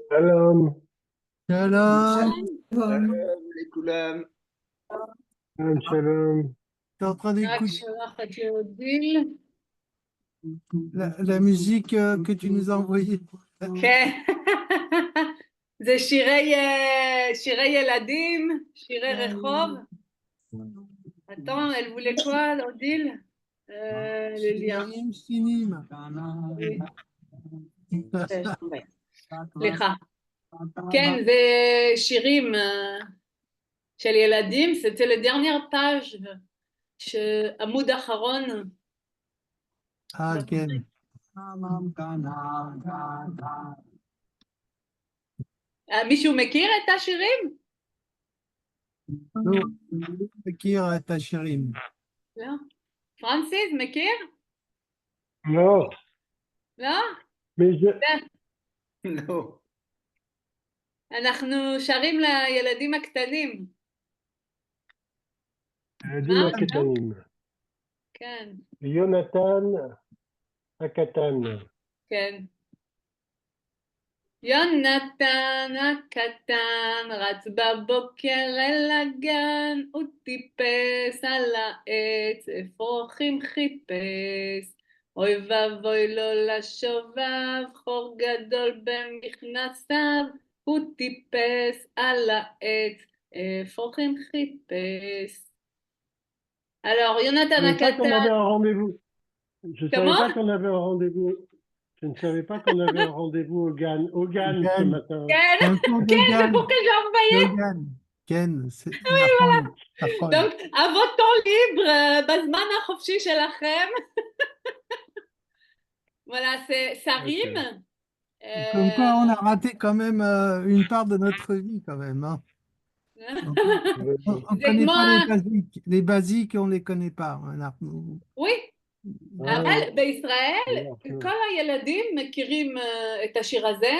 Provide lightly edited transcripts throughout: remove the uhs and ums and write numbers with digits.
שלום, Shalom, לכולם. שלום, שלום. t'es en train רק d'écouter שולחת לאודיל. la musique que tu nous as envoyée. כן. זה שירי ילדים, שירי רחוב. Attends, elle voulait quoi, Odile? Le lien. Shirim Shinim. Oui. סליחה. כן, זה שירים של ילדים, c'était le dernière page, עמוד אחרון. Ah, Ken. מישהו מכיר את השירים? לא, לא מכיר את השירים. לא. פרנסיס, מכיר? לא, לא? לא. אנחנו שרים לילדים הקטנים. ילדים הקטנים. כן, יונתן הקטן. כן. יונתן הקטן רץ בבוקר אל הגן, הוא טיפס על העץ, אפרוחים חיפש. אוי ואבוי לו לשובב, חור גדול במכנסיו, הוא טיפס על העץ, אפרוחים חיפש. Alors, Yonatan Je ne savais pas qu'on הקטן, avait un rendez-vous. Je ne savais comment? pas qu'on avait un rendez-vous. Je ne savais pas qu'on avait un rendez-vous au GAN ce Ken. matin. כן, Un cours de כן, זה Gan. pour que j'ai envoyé. De Gan. Ken, c'est ta femme. Donc, à votre temps libre, בזמן החופשי שלכם. Voilà, ça rime. Comme quoi, on a raté quand même une part de notre vie, quand même. Hein. On ne זה connaît כמו... pas les basiques. Les basiques, on ne les connaît pas. Oui, אבל בישראל כל הילדים מכירים את השיר הזה,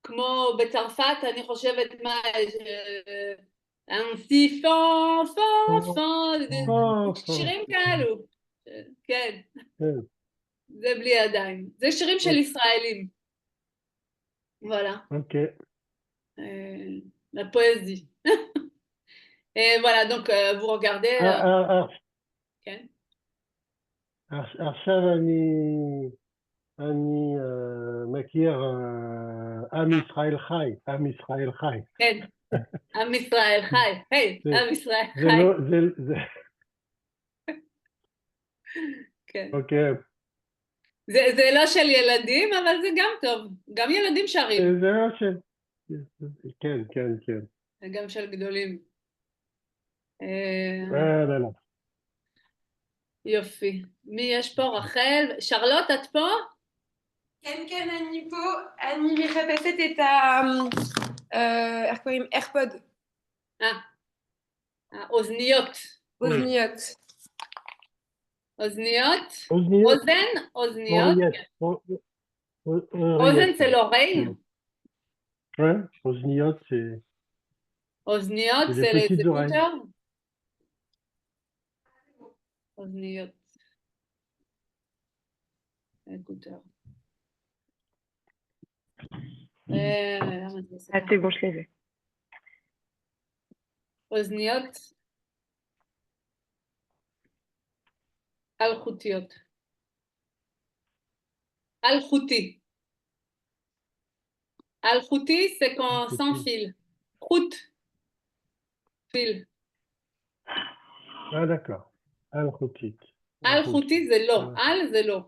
כמו בצרפת, אני חושבת מה... אנסי פון, פון, פון, שירים כאלו. כן, זה בלי ידיים. זה שירים של ישראלים. וואלה. אוקיי. La poésie. Et voilà, donc vous regardez... כן. עכשיו אני מכיר עם ישראל חי, עם ישראל חי. כן, עם ישראל חי, היי, עם ישראל חי. זה... כן. אוקיי. זה לא של ילדים, אבל זה גם טוב. גם ילדים שרים. זה לא של... כן, כן, כן. זה גם של גדולים. לא. יופי. מי יש פה? רחל? שרלוט, את פה? כן, כן, אני פה. אני מחפשת את איך קוראים? איירפוד. אוזניות. אוזניות. אוזניות? אוזניות? אוזן? אוזניות? אוזן אוזן זה l'oreille? Ouais, אוזניות c'est... אוזניות זה les écouteurs? אוזניות. écouteurs. c'est bon, je les ai. אוזניות אלחוטיות. אלחוטי. אלחוטי c'est quand sans fil. חוט. fil. Ah d'accord. אלחוטית. אלחוטי זה לא. אל זה לא.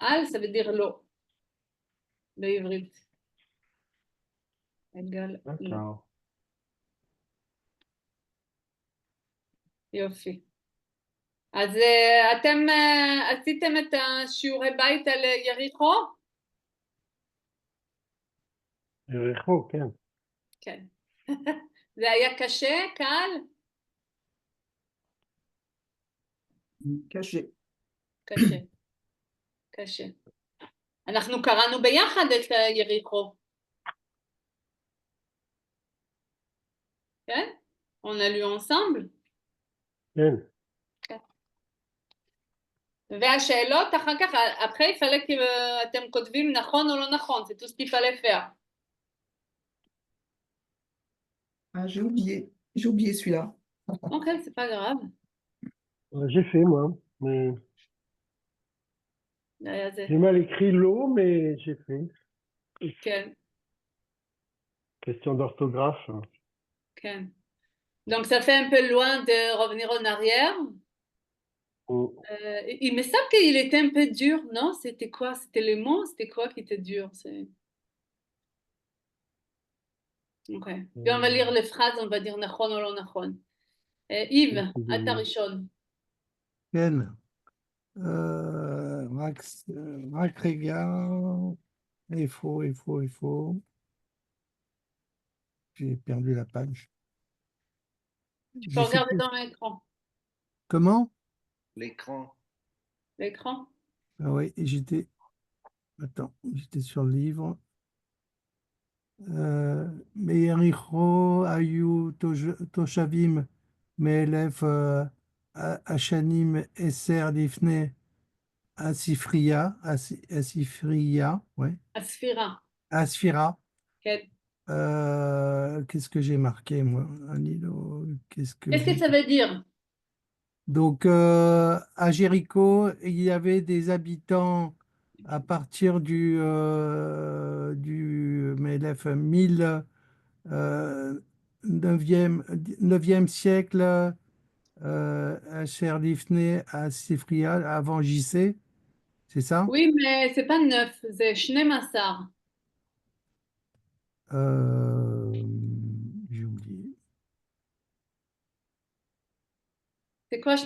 אל ça veut dire לא. בעברית. אגל לא. יופי. אז אתם עשיתם את השיעורי בית על יריחו? יריחו, כן. כן. זה היה קשה, קל? קשה. קשה. קשה. אנחנו קראנו ביחד את יריחו. כן? On a lu ensemble? כן. והשאלות אחר כך, après il fallait que אתם כותבים נכון או לא נכון, c'est tout ce qu'il fallait faire. Ah, j'ai oublié celui-là. Ok, c'est pas grave. J'ai fait, moi. Mais זה- j'ai mal écrit l'eau, mais j'ai fait. כן, Question d'orthographe. כן. Donc, ça fait un peu loin de revenir en arrière. Oh. Il me semble qu'il était un peu dur, non? C'était quoi? C'était les mots? C'était quoi qui était dur? Ok. Puis on va lire les phrases, on va dire נכון ou לא נכון. Yves, אתה ראשון. כן. רק רגע. איפה. J'ai perdu la page. Tu peux regarder dans l'écran. Comment? L'écran. L'écran? Ah oui, j'étais sur le livre. Meyericho Ayu Toshavim Me'elef Ashanim Eser Lifne Asifria, ouais. הספירה. Asfira. כן. Qu'est-ce que j'ai marqué, moi? Anilo, qu'est-ce que Qu'est-ce que j'ai... ça veut dire? Donc, à Jéricho, il y avait des habitants à partir du MLF 1000, 9e siècle, à Cherlifné, à Sifria, avant JC, c'est ça? Oui, mais c'est pas 9, c'est 12. Euh, j'ai oublié. C'est quoi 12?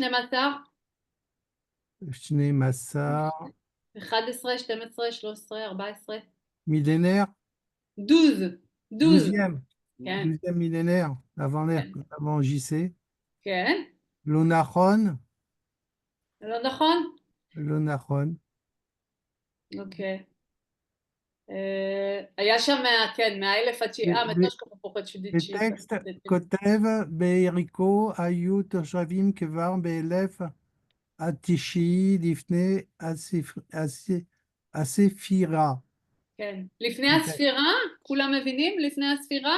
Shne Massa, 11, 12, 13, 14. millénaire, 12. 12. 12e, כן. 12e millénaire, כן. avant JC. כן. L'Onachon, לא נכון? l'Onachon. אוקיי. היה שם, כן, מהאלף עד Le, מתושקה פחות le שדיצ'י. texte כותב ביריחו היו תושבים כבר באלף התשיעי לפני הספירה. כן. לפני הספירה, כולם מבינים? לפני הספירה?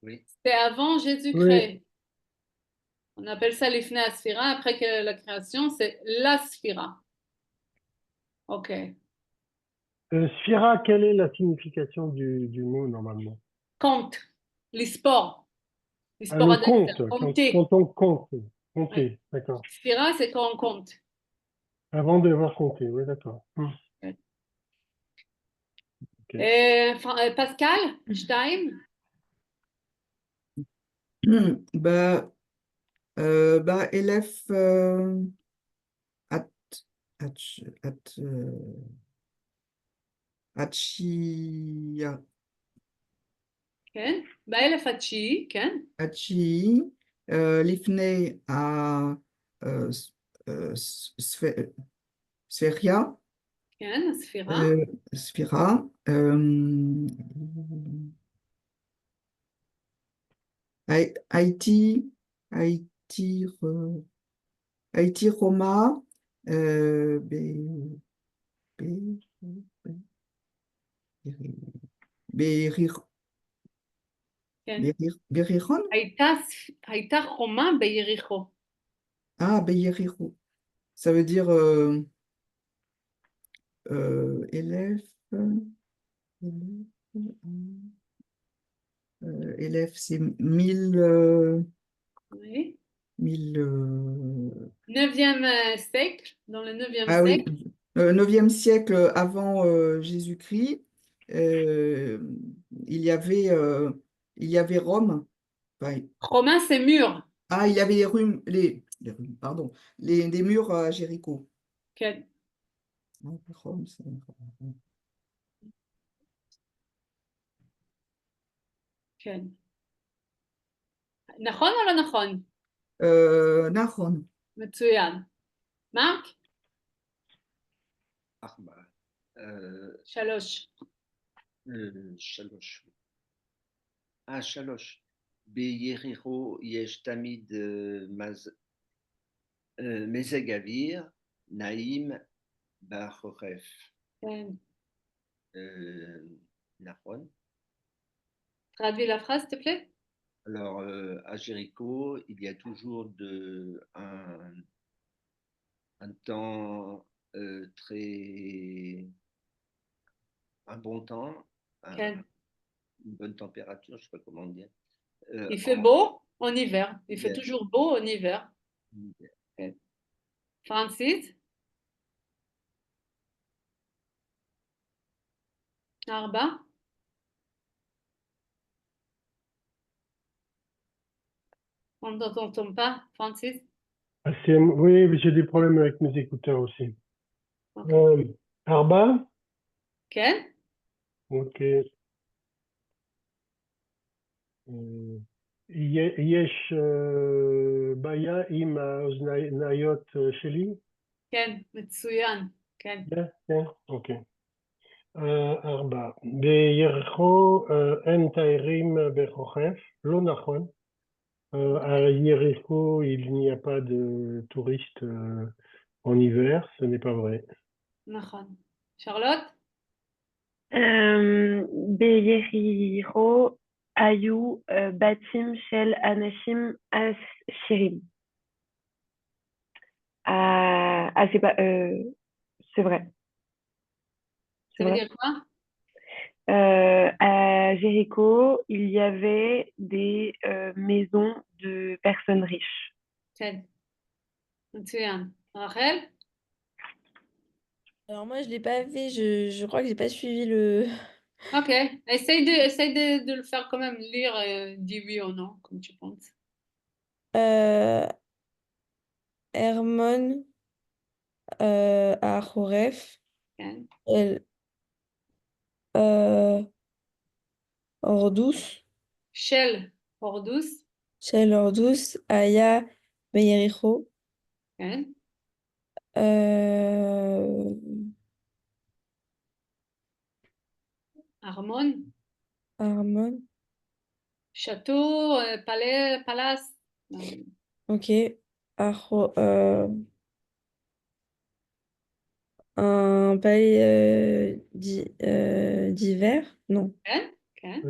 Oui. C'est avant Oui. Jésus-Christ. On appelle ça לפני הספירה, après que la création, c'est la sphira. Ok. Sphira, quelle est la signification du mot normalement? Compte. L'esport. Ah, L'esport le à compte, compter. quand on compte. Compter, Oui. d'accord. Sphira, c'est quand on compte. Avant d'avoir compté, oui, d'accord. Ouais. Ok. Pascal, Stein, Bah, élève at, Achia, כן? באלף התשיעי, כן? Achi, Lifnei à Sferia, כן, הספירה. Sphira, Haïti, Haïti, Haïti, Roma, כן. Beriron? הייתה חומה ביריחו. Ah, Beyericho. Ça veut dire élève, élève, c'est 1000, Oui. 1000, 9e siècle, dans le 9e ah oui, siècle. 9e siècle avant Jésus-Christ, il y avait, il y avait Rome. Enfin, Romain, c'est mur. ah, il y avait pardon, les murs à Jéricho. כן. Ah, Rome, כן. נכון או לא נכון? נכון. מצוין. מרק? 4. 3. 3. Ah, 3. ביריחו יש תמיד מזג אוויר נעים בחורף. כן. נכון. Traduis la phrase, s'il te plaît. Alors, à Jéricho, il y a toujours un temps un bon temps, כן. une bonne température, je ne sais pas comment dire. Il fait beau en hiver. Il fait hiver. toujours beau en hiver. כן. פרנסיס? 4? On ne t'entend pas, Francis? Ah, oui, mais j'ai des problèmes avec mes écouteurs aussi. Ok. Arba? כן? Ok. יש בעיה עם האוזניות שלי? כן, מצוין. כן. כן, אוקיי. 4. ביריחו אין תיירים בחורף? לא נכון. À Jéricho, il n'y a pas de touristes en hiver, ce n'est pas vrai. נכון. שרלוט? ביריחו היו בתים של אנשים עשירים. C'est vrai. Ça veut dire quoi? À Jéricho, il y avait des maisons de personnes riches. כן. מצוין. רחל? Alors moi, je l'ai pas fait, je crois que j'ai pas suivi le... Ok. Essaye de le faire quand même, lire et dis oui ou non, comme tu penses. Hermon à Horef, כן. El Ordus, של הורדוס. Shel Ordus, Aya Beyericho, כן. ארמון. Armon, château, palais, palace. ok, un palais d'hiver, non, כן, כן.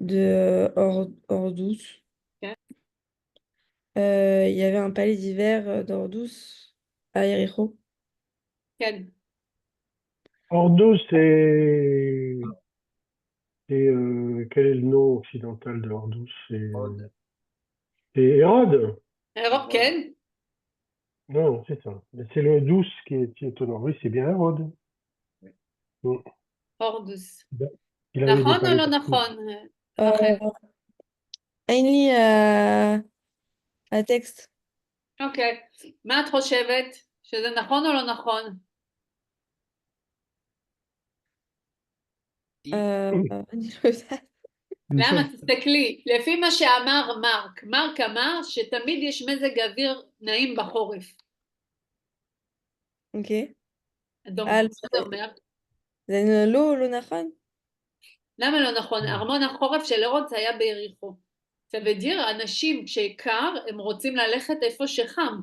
de Ordus. כן. Il y avait un palais d'hiver d'Ordus à Jéricho. כן. Ordos, quel est le nom occidental de Ordos? Rhodes. C'est Hérode? כן. Non, c'est ça. Mais c'est le 12 qui est étonnant. Oui, c'est bien Hérode. Mm. הורדוס. Il avait des נכון או palais לא partout. נכון, רחל? אין לי הטקסט. אוקיי. מה את חושבת? שזה נכון או לא נכון? אני לא יודעת. למה? תסתכלי. לפי מה שאמר מרק אמר שתמיד יש מזג אוויר נעים בחורף. אוקיי. דום, אה, מה זה אומר? זה לא נכון? למה לא נכון? ארמון החורף של הרודס היה ביריחו. זה ודיר, אנשים כשקר הם רוצים ללכת איפה שחם.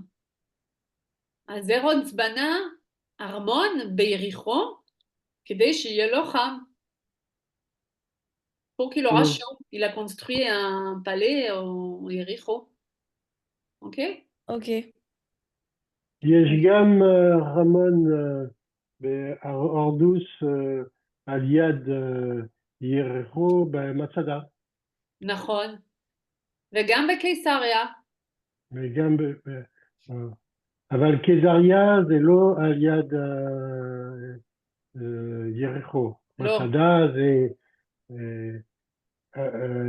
אז הרודס בנה ארמון ביריחו כדי שיהיה לו חם. Pour qu'il aura chaud. Il a construit un palais au Jéricho. Ok? Ok. יש גם רמון באורדוס על יד יריחו במצדה. נכון. וגם בקיסריה. וגם אבל קיסריה זה לא על יד יריחו. לא. מצדה זה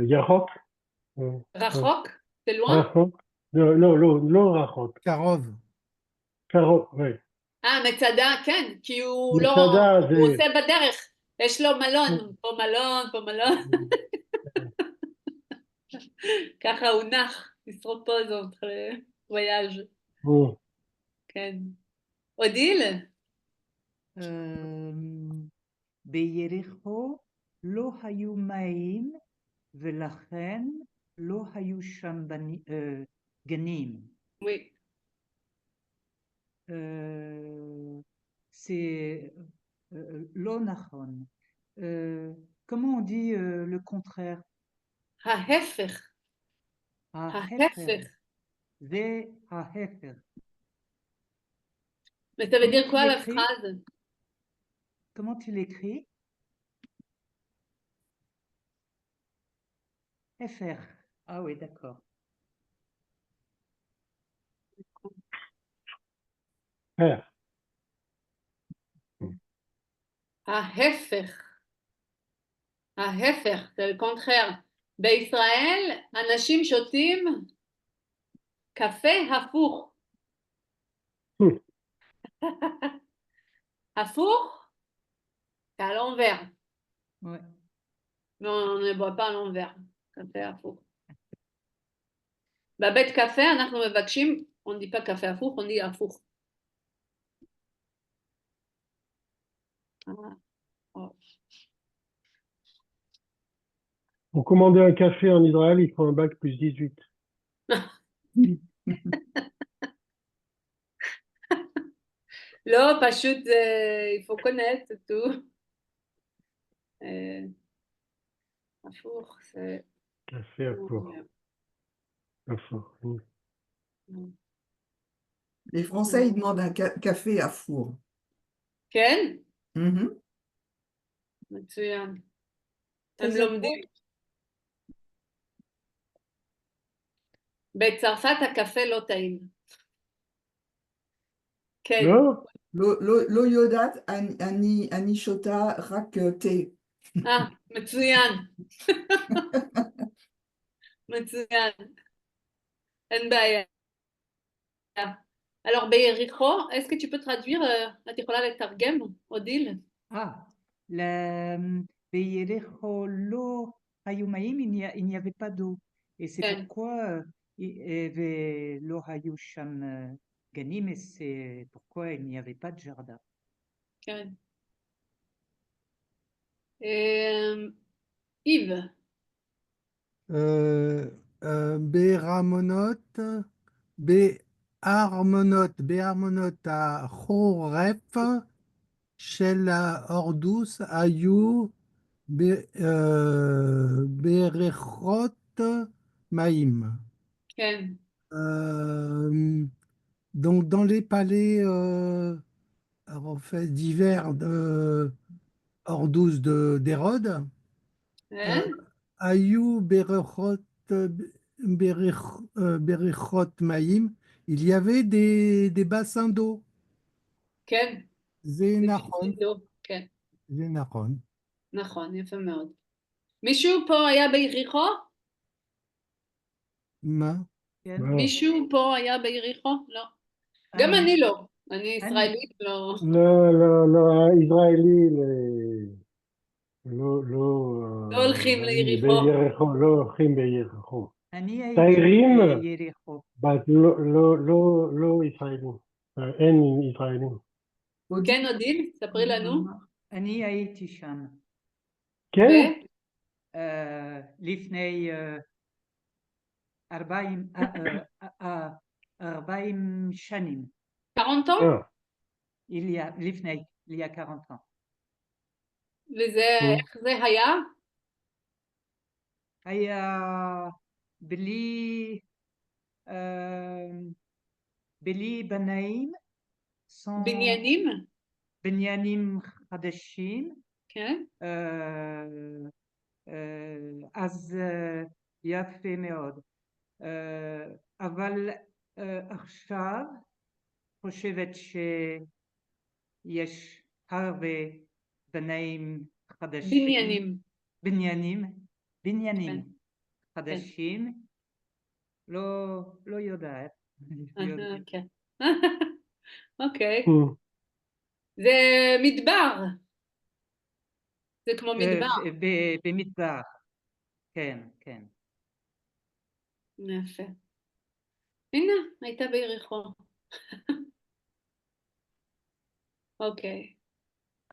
ירוק. רחוק? זה לואן? רחוק? לא רחוק. קרוב. קרוב, oui. מצדה, כן, כי הוא לא... מצדה זה... הוא עושה בדרך. יש לו מלון, פה מלון, פה מלון. ככה הוא נח, לשרוד פה זאת, וויאז'. כן. אודיל? ביריחו לא היו מים ולכן לא היו שם גנים. Oui. C'est לא נכון. Comment on dit le contraire? ההפך. ההפך. זה ההפך. Mais ça veut dire tu quoi la l'écris? phrase? Comment tu l'écris? FR. Ah oui, d'accord. Faire. ההפך. ההפך, זה le contraire. בישראל אנשים שותים קפה הפוך. הפוך, c'est à l'envers. Ouais. Mais on ne boit pas à l'envers. קפה הפוך. בבית קפה אנחנו מבקשים, on ne dit pas קפה הפוך, on dit הפוך. Oh. Pour commander un café en Israël, il faut un bac plus 18. לא, פשוט il faut connaître, c'est tout. הפוך, c'est... Café à four. À four. Les Français, ils demandent un café à four. כן? Mhm. מצוין. הם Très לומדים. בצרפת הקפה לא טעים. כן. Non? Lo yodat ani shota rak te. מצוין. מצוין. אין בעיה. Alors, ביריחו, est-ce que tu peux traduire, את יכולה לתרגם, אודיל? ביריחו לא היו מים, il n'y avait pas d'eau. Et c'est כן. pourquoi, ולא היו שם גנים, et c'est pourquoi il n'y avait pas de jardin. כן. Yves. בהרמונות החורף של ההורדוס היו בריכות מים. כן. Donc dans les palais d'hiver d'Hordouze d'Hérode, היו בריכות מים, il y avait des bassins d'eau. כן. זה נכון. כן. זה נכון. נכון, יפה מאוד. מישהו פה היה ביריחו? מה? מישהו פה היה ביריחו? לא. גם אני לא. אני ישראלית, לא. לא, ישראלי, לא הולכים ליריחו. לא הולכים ביריחו. אני הייתי תיירים, ביריחו. לא ישראלים. אין ישראלים. כן, אודיל, ספרי לנו. אני הייתי שם. כן? לפני 40 שנים. 40 ans? לפני, il y a 40 ans. וזה, איך זה היה? היה בלי בנאים. בניינים? בניינים חדשים. כן. אז יפה מאוד. אבל עכשיו חושבת שיש הרבה בנאים חדשים. בניינים חדשים. לא יודעת. כן. אוקיי. זה מדבר. זה כמו מדבר. במדבר. כן, כן. יפה. הנה, הייתה ביריחו. Ok.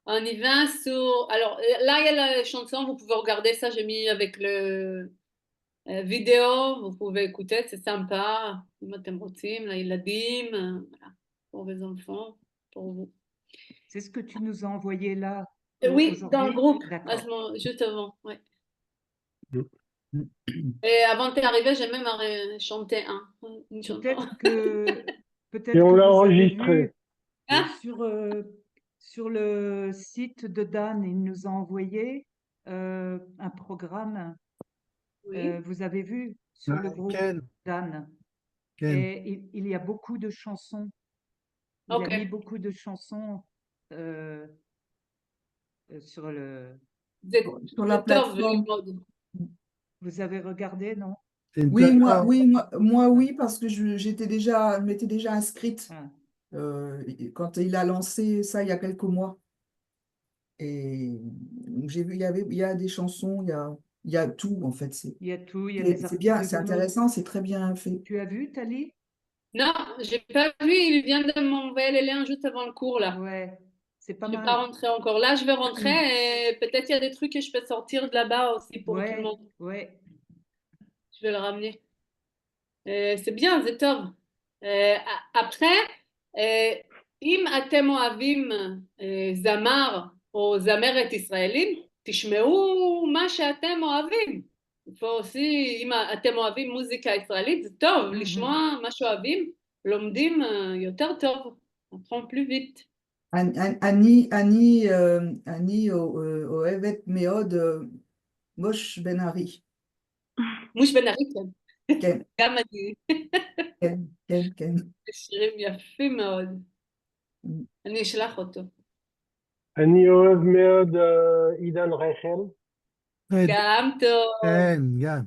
On y va sur... Alors, là, il y a la chanson, vous pouvez regarder ça, j'ai mis avec le vidéo, vous pouvez écouter, c'est sympa. Pour vos enfants, pour vous. C'est ce que tu nous as envoyé là Oui, dans le groupe, D'accord. juste avant, ouais. Et avant d'y arriver, j'ai même chanté une chanson. Peut-être Et on que l'a vous avez enregistré. vu Ah, sur le site de Dan, il nous a envoyé un programme. oui. Vous avez vu sur le groupe Ken, Dan. Ken. Et il y a beaucoup de chansons. Il a Ok. mis beaucoup de chansons sur le. Sur la C'est top, le plateforme. mode. Vous avez regardé, non? C'est une Oui, moi, plateforme. oui, oui, parce que je m'étais déjà inscrite Ah. quand il a lancé ça il y a quelques mois. Et j'ai vu, il y a des chansons, il y a tout en fait. Il y a tout, il y a des C'est bien, articles c'est de mode. intéressant, c'est très bien fait. Tu as vu, Tali? Non, j'ai pas vu, il vient de m'envoyer les liens juste avant le cours là. Ouais, c'est pas Je suis mal. pas rentrée encore. Là, je vais rentrer et peut-être il y a des trucs que je peux sortir de là-bas aussi pour tout le monde. Ouais. Je vais le ramener. C'est bien, זה טוב. Après, אם אתם אוהבים זמר או זמרת ישראלים, תשמעו מה שאתם אוהבים. פה aussi, אם אתם אוהבים מוזיקה ישראלית, זה טוב, לשמוע מה שאוהבים, לומדים יותר טוב, on apprend plus vite. אני אוהבת מאוד מוש בן ארי. מוש בן ארי, כן. כן, גם אני. כן, כן, כן. שירים יפים מאוד. אני אשלח אותו. אני אוהב מאוד עידן רייכל. גם טוב. Ken, גם.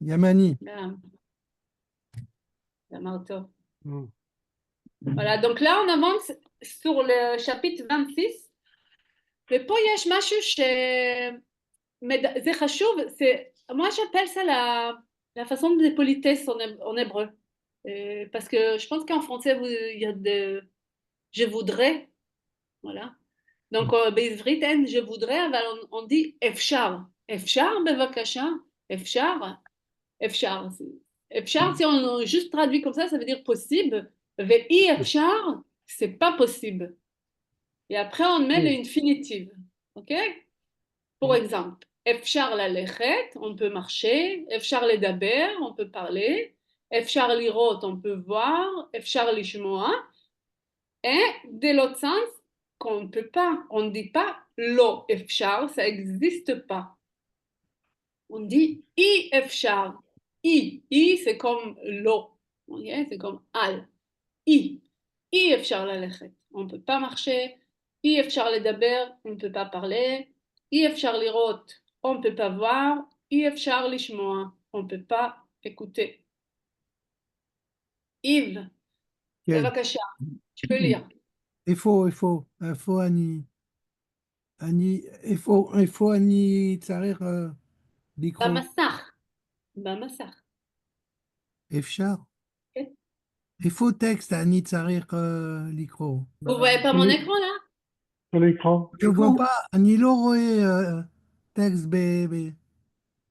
Yamani. גם. אמר טוב. Mm. Voilà, donc là on avance sur le chapitre 26. ופה יש משהו זה חשוב, moi j'appelle ça la façon de politesse en hébreu. Parce que je pense qu'en français il y a de je voudrais, voilà. Donc בעברית אין je voudrais, אבל on dit אפשר. אפשר בבקשה, אפשר, אפשר. אפשר, si on juste traduit comme ça veut dire possible. ואי אפשר, c'est pas possible. Et après, on met l'infinitive. OK? Pour exemple, אפשר ללכת, on peut marcher. אפשר לדבר, on peut parler. אפשר לראות, on peut voir. אפשר לשמוע. Et de l'autre sens, qu'on ne peut pas, on ne dit pas לא אפשר, ça n'existe pas. On dit אי אפשר. I, c'est comme l'eau, okay? C'est comme al. אי אפשר ללכת, on ne peut pas marcher, אי אפשר לדבר, on ne peut pas parler, אי אפשר לראות, on ne peut pas voir, אי אפשר לשמוע, on ne peut pas écouter. Yves, בבקשה, tu peux lire. Il faut, Annie. Annie, il faut, Annie, צריך לקרוא. במסך. אפשר. כן. Il faut texte, Annie, צריך לקרוא. Vous voyez pas mon écran là? Sur l'écran. Je vois pas, אני לא רואה טקסט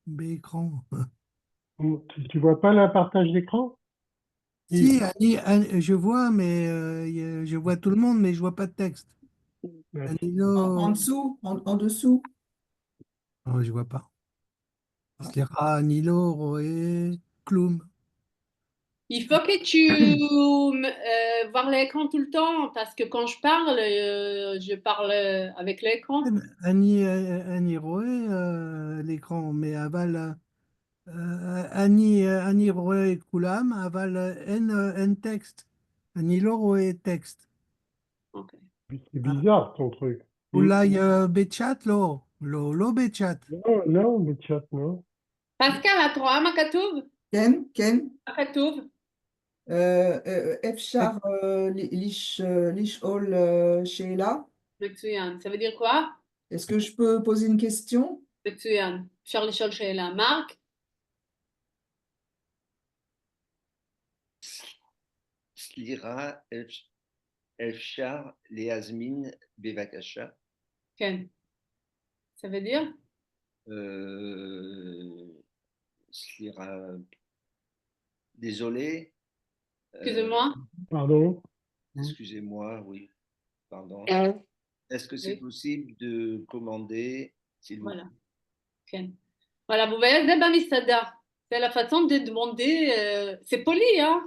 באקרן. Tu vois pas le partage d'écran? Si, je vois, mais je vois tout le monde, mais je vois pas de texte. Ouais. אני לא... En dessous, en dessous. Non, je vois pas. סליחה, אני לא רואה כלום. Il faut que tu voir l'écran tout le temps parce que quand je parle avec l'écran. אני רואה l'écran, mais אבל אני רואה את כולם, אבל אין טקסט. אני לא רואה טקסט. Okay. C'est bizarre ton truc. אולי בצ'אט? לא בצ'אט. לא, בצ'אט לא. פסקל, את רואה מה כתוב? כן, כן. מה כתוב? אפשר לשאול שאלה? מצוין. Ça veut dire quoi? Est-ce que je peux poser une question? מצוין. אפשר לשאול שאלה. מרק? סליחה, אפשר להזמין בבקשה? כן. Ça veut dire? סליחה, désolé. Excusez-moi. Pardon? Excusez-moi, oui, pardon. Est-ce que c'est possible de commander, s'il vous plaît? Voilà. כן. voilà, vous voyez, זה במסעדה. C'est la façon de demander, c'est poli, hein?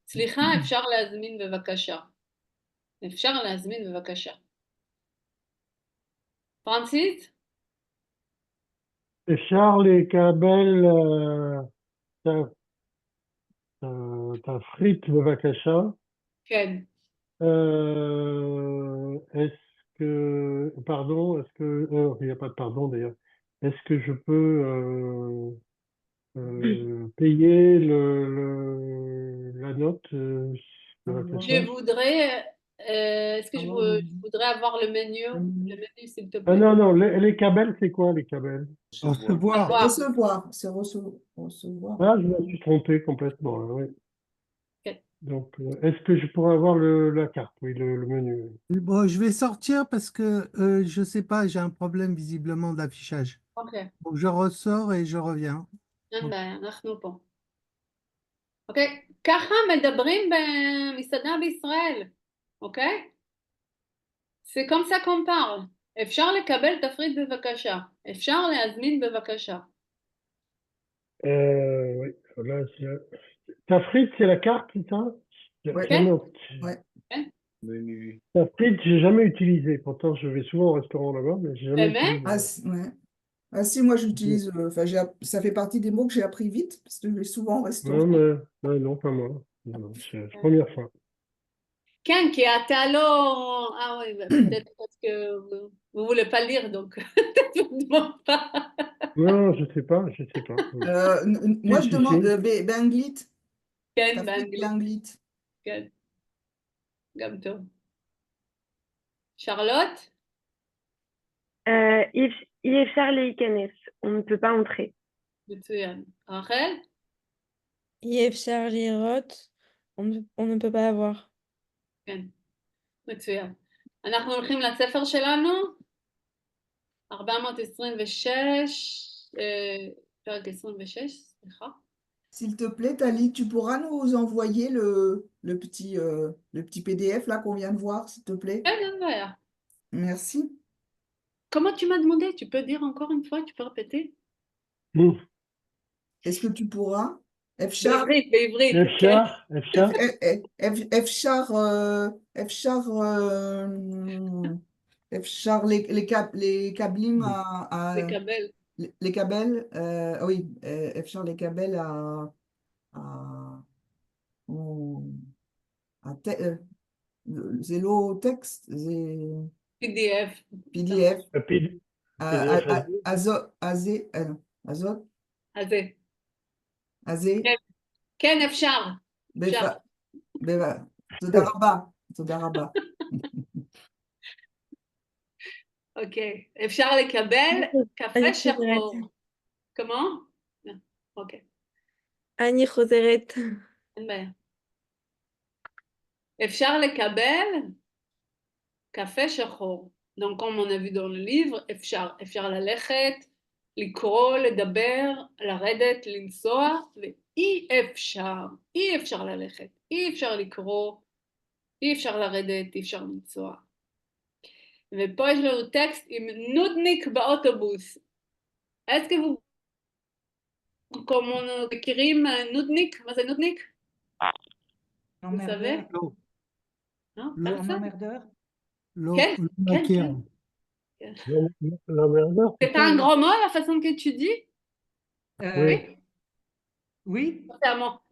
סליחה, אפשר להזמין בבקשה. אפשר להזמין בבקשה. פרנסיס? אפשר לקבל תפריט בבקשה. כן. Est-ce que, pardon, est-ce que, il n'y a pas de pardon d'ailleurs. Est-ce que je peux payer la note Je voudrais, est-ce que je voudrais avoir le menu, s'il te plaît? Ah non, non, les cabelles, c'est quoi les cabelles? Recevoir. Recevoir, c'est recevoir. Ah, je me suis trompé complètement, là, oui. Ok. Donc, est-ce que je pourrais avoir la carte, oui, le menu? Bon, je vais sortir parce que je sais pas, j'ai un problème visiblement d'affichage. אוקיי, Donc je ressors et je reviens. אין בעיה, אנחנו פה. אוקיי, ככה מדברים במסעדה בישראל, אוקיי? C'est comme ça qu'on parle. אפשר לקבל תפריט בבקשה. אפשר להזמין בבקשה. Oui, là, Tafrit, c'est la carte, c'est ça? Ouais. Jamais- Ouais. Menu. Tafrit, j'ai jamais utilisé. Pourtant, je vais souvent au restaurant là-bas, mais j'ai jamais Vraiment? utilisé. Ah, ouais. Ah si, moi j'utilise, enfin, ça fait partie des mots que j'ai appris vite, parce que je vais souvent au restaurant. Non, mais non, pas moi. Non, c'est la première fois. כן, כי אתה לא... oui, peut-être parce que vous voulez pas lire, donc peut-être je ne demande pas. Non, je sais pas, je sais pas. Moi je si, demande si. באנגלית, כן, תפריט באנגלית, באנגלית. כן. גם טוב. שרלוט? אי אפשר להיכנס, on ne peut pas entrer. מצוין. רחל? אי אפשר לראות, on ne peut pas avoir. כן. מצוין. אנחנו הולכים לספר שלנו, 426, פרק 26, סליחה. S'il te plaît, Tali, tu pourras nous envoyer le petit PDF là qu'on vient de voir, s'il te plaît? כן, אין בעיה. Merci. Comment tu m'as demandé? Tu peux dire encore une fois? Tu peux répéter? Est-ce que tu pourras? אפשר, בעברית, אפשר, אפשר. אפשר les câbלים לקבל. les câbles, oui, אפשר לקבל זה לא טקסט, זה PDF. PDF. PDF. הזאת? הזה. כן, אפשר. תודה רבה. תודה רבה. אוקיי. אפשר לקבל קפה שחור. כמו? אוקיי. אני חוזרת. אין בעיה. אפשר לקבל קפה שחור. Donc, comme on a vu dans le livre, אפשר ללכת, לקרוא, לדבר, לרדת, לנסוע, ואי אפשר ללכת, אי אפשר לקרוא, אי אפשר לרדת, אי אפשר לנסוע. ופה יש לנו טקסט עם נודניק באוטובוס. est-ce que vous מכירים נודניק? מה זה נודניק? Vous savez? Non, personne? C'est pas un grand mot la façon que tu dis? Oui.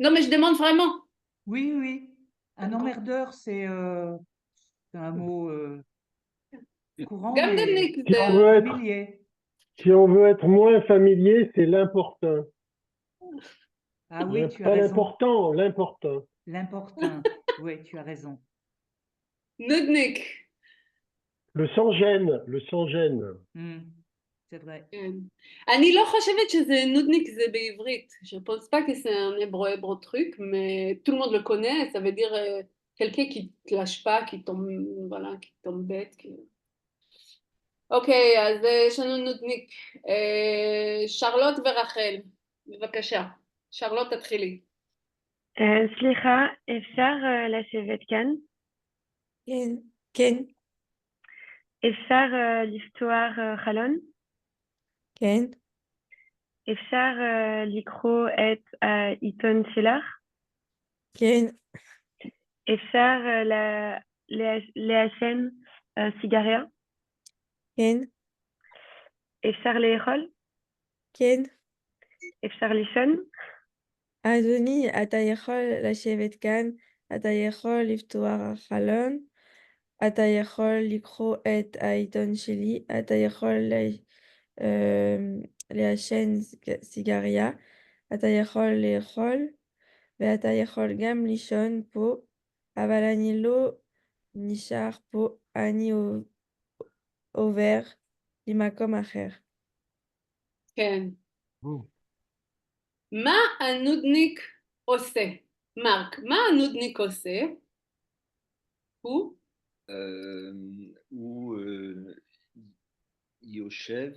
Non, mais je demande vraiment. Oui. Un emmerdeur, c'est un mot courant, mais familier. Si on veut être moins familier, c'est l'important. Ah oui, tu as pas raison. l'important, l'important. L'important, oui, tu as raison. נודניק. Le sans-gêne, le sans-gêne. C'est vrai. אני לא חושבת שזה נודניק, זה בעברית. Je pense pas que c'est un hébreu truc, mais tout le monde le connaît, ça veut dire quelqu'un qui te lâche pas, qui tombe, voilà, qui tombe bête. אוקיי, אז יש לנו נודניק. שרלוט ורחל, בבקשה. שרלוט, תתחילי. סליחה, אפשר לשבת כאן? כן. אפשר לפתוח חלון? כן. אפשר לקרוא את העיתון שלך? כן, אפשר לעשן סיגריה? כן, אפשר לאכול? כן. אפשר לישון? אדוני, אתה יכול לשבת כאן, אתה יכול לפתוח החלון, אתה יכול לקרוא את העיתון שלי, אתה יכול לעשן סיגריה, אתה יכול לאכול, ואתה יכול גם לישון פה, אבל אני לא נשאר פה, אני עובר למקום אחר. כן. Mm. מה הנודניק עושה? מרק, מה הנודניק עושה? הוא? הוא יושב,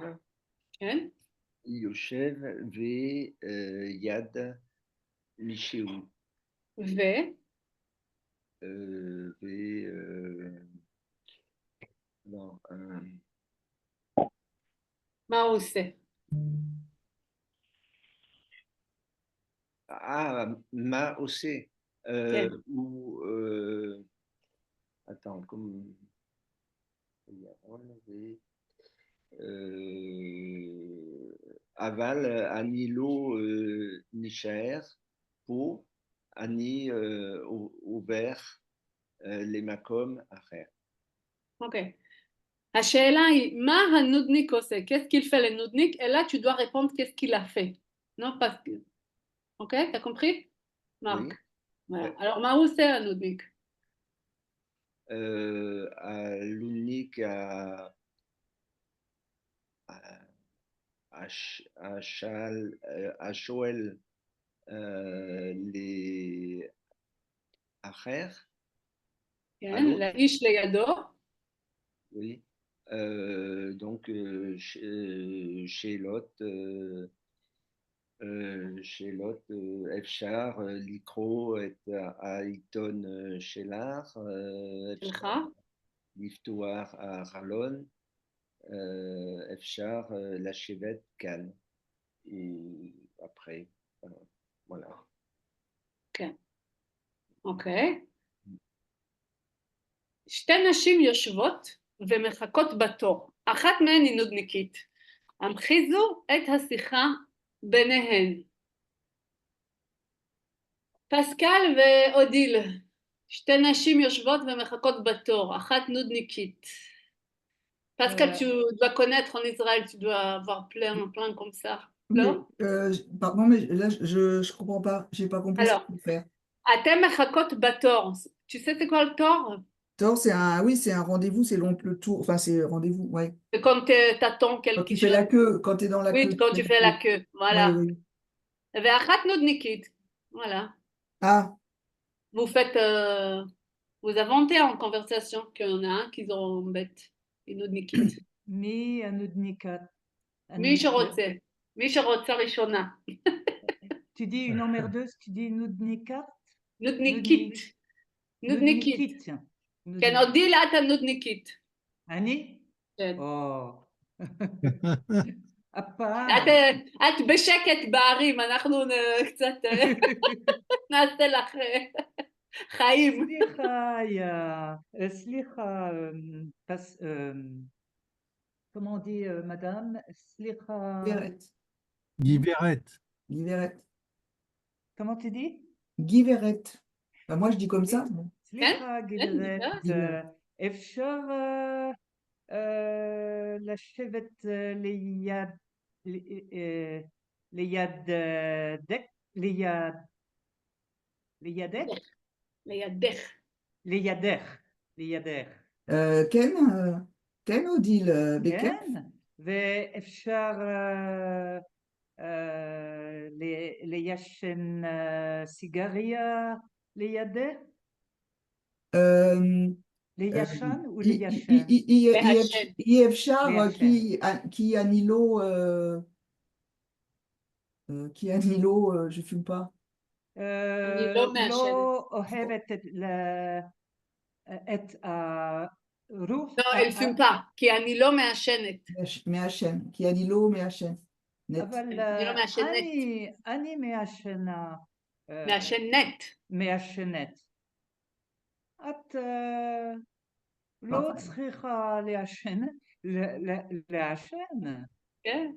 כן. יושב ויד מישהו. ו? לא, מה הוא עושה? מה עושה? כן. הוא... attends, comme... אבל אני לא נשאר פה, אני עובר למקום אחר. אוקיי. השאלה היא, מה הנודניק עושה? Qu'est-ce qu'il fait le nudnik? Et là, tu dois répondre qu'est-ce qu'il a fait. Non, parce que... Ok, t'as compris? Marc. Oui. Voilà. Alors, מה הוא עושה הנודניק? l'unique השואל לאחר. כן, לאיש לידו. Oui. Donc, שאלות, אפשר לקרוא את העיתון שלך, שלך. לפתוח החלון, אפשר לשבת כאן, après, voilà. כן. אוקיי. שתי נשים יושבות ומחכות בתור. אחת מהן היא נודניקית. המחיזו את השיחה ביניהן. פסקל ואודיל. שתי נשים יושבות ומחכות בתור. אחת נודניקית. Pascal, tu dois connaître en Israël, tu dois avoir plein comme ça. Non? Pardon, mais là, je comprends pas. J'ai pas compris ce Alors, qu'il faut faire. אתם מחכות בתור. Tu sais c'est quoi le tort? Tort, c'est un, oui, c'est un rendez-vous, c'est le tour. Enfin, c'est rendez-vous, ouais. C'est quand t'attends Quand quelque tu fais chose. la queue, quand tu es dans la queue. Oui, quand tu fais la queue. Voilà. Oui, oui. ואחת נודניקית. Voilà. Ah, Vous faites, vous inventez en conversation qu'il y en a un qui ont bête. Une נודניקית. מי הנודניקה? מי שרוצה. מי שרוצה ראשונה. Tu dis une emmerdeuse, tu dis נודניקה? נודניקית. נודניקית. כן, נודניקית. הודיל את הנודניקית. אני? כן. או. הפעם. את בשקט בערים, אנחנו קצת נעשה לך חיים. סליחה, comment on dit, madame? סליחה. Guiverette. Guiverette. Comment tu dis? Guiverette. Bah, moi, je dis comme ça. סליחה, גברת, אפשר לשבת לידך? כן, אודיל, בכיף. כן, ואפשר לישן סיגריה לידך? לישן או לישן? אי אפשר כי אני לא, je fume pas. לא אוהבת את הרוח. לא, elle fume pas, כי אני לא מעשנת. מעשן, כי אני לא מעשן. net. אבל אני לא מעשנת. אני מעשנה. מעשנת. מעשנת. את לא צריכה לעשן. כן.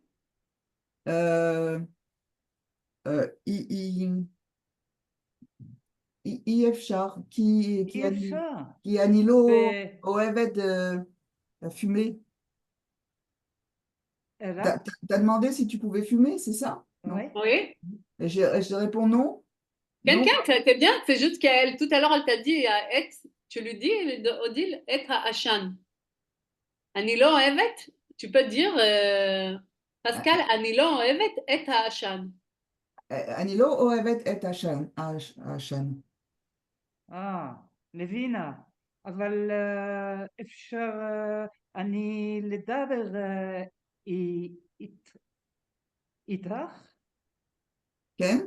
אי אפשר, כי אי אפשר. אני לא אוהבת fumer. T'as demandé si tu pouvais fumer, c'est ça? Oui. Oui. Et je réponds non. כן, Non. כן, c'est bien, c'est juste qu'elle, tout à l'heure, elle t'a dit, tu lui dis, Odile, את העשן. אני לא אוהבת, tu peux dire, פסקל, אני לא אוהבת את העשן. אני לא אוהבת את העשן. מבינה. אבל אפשר אני לדבר איתך? כן?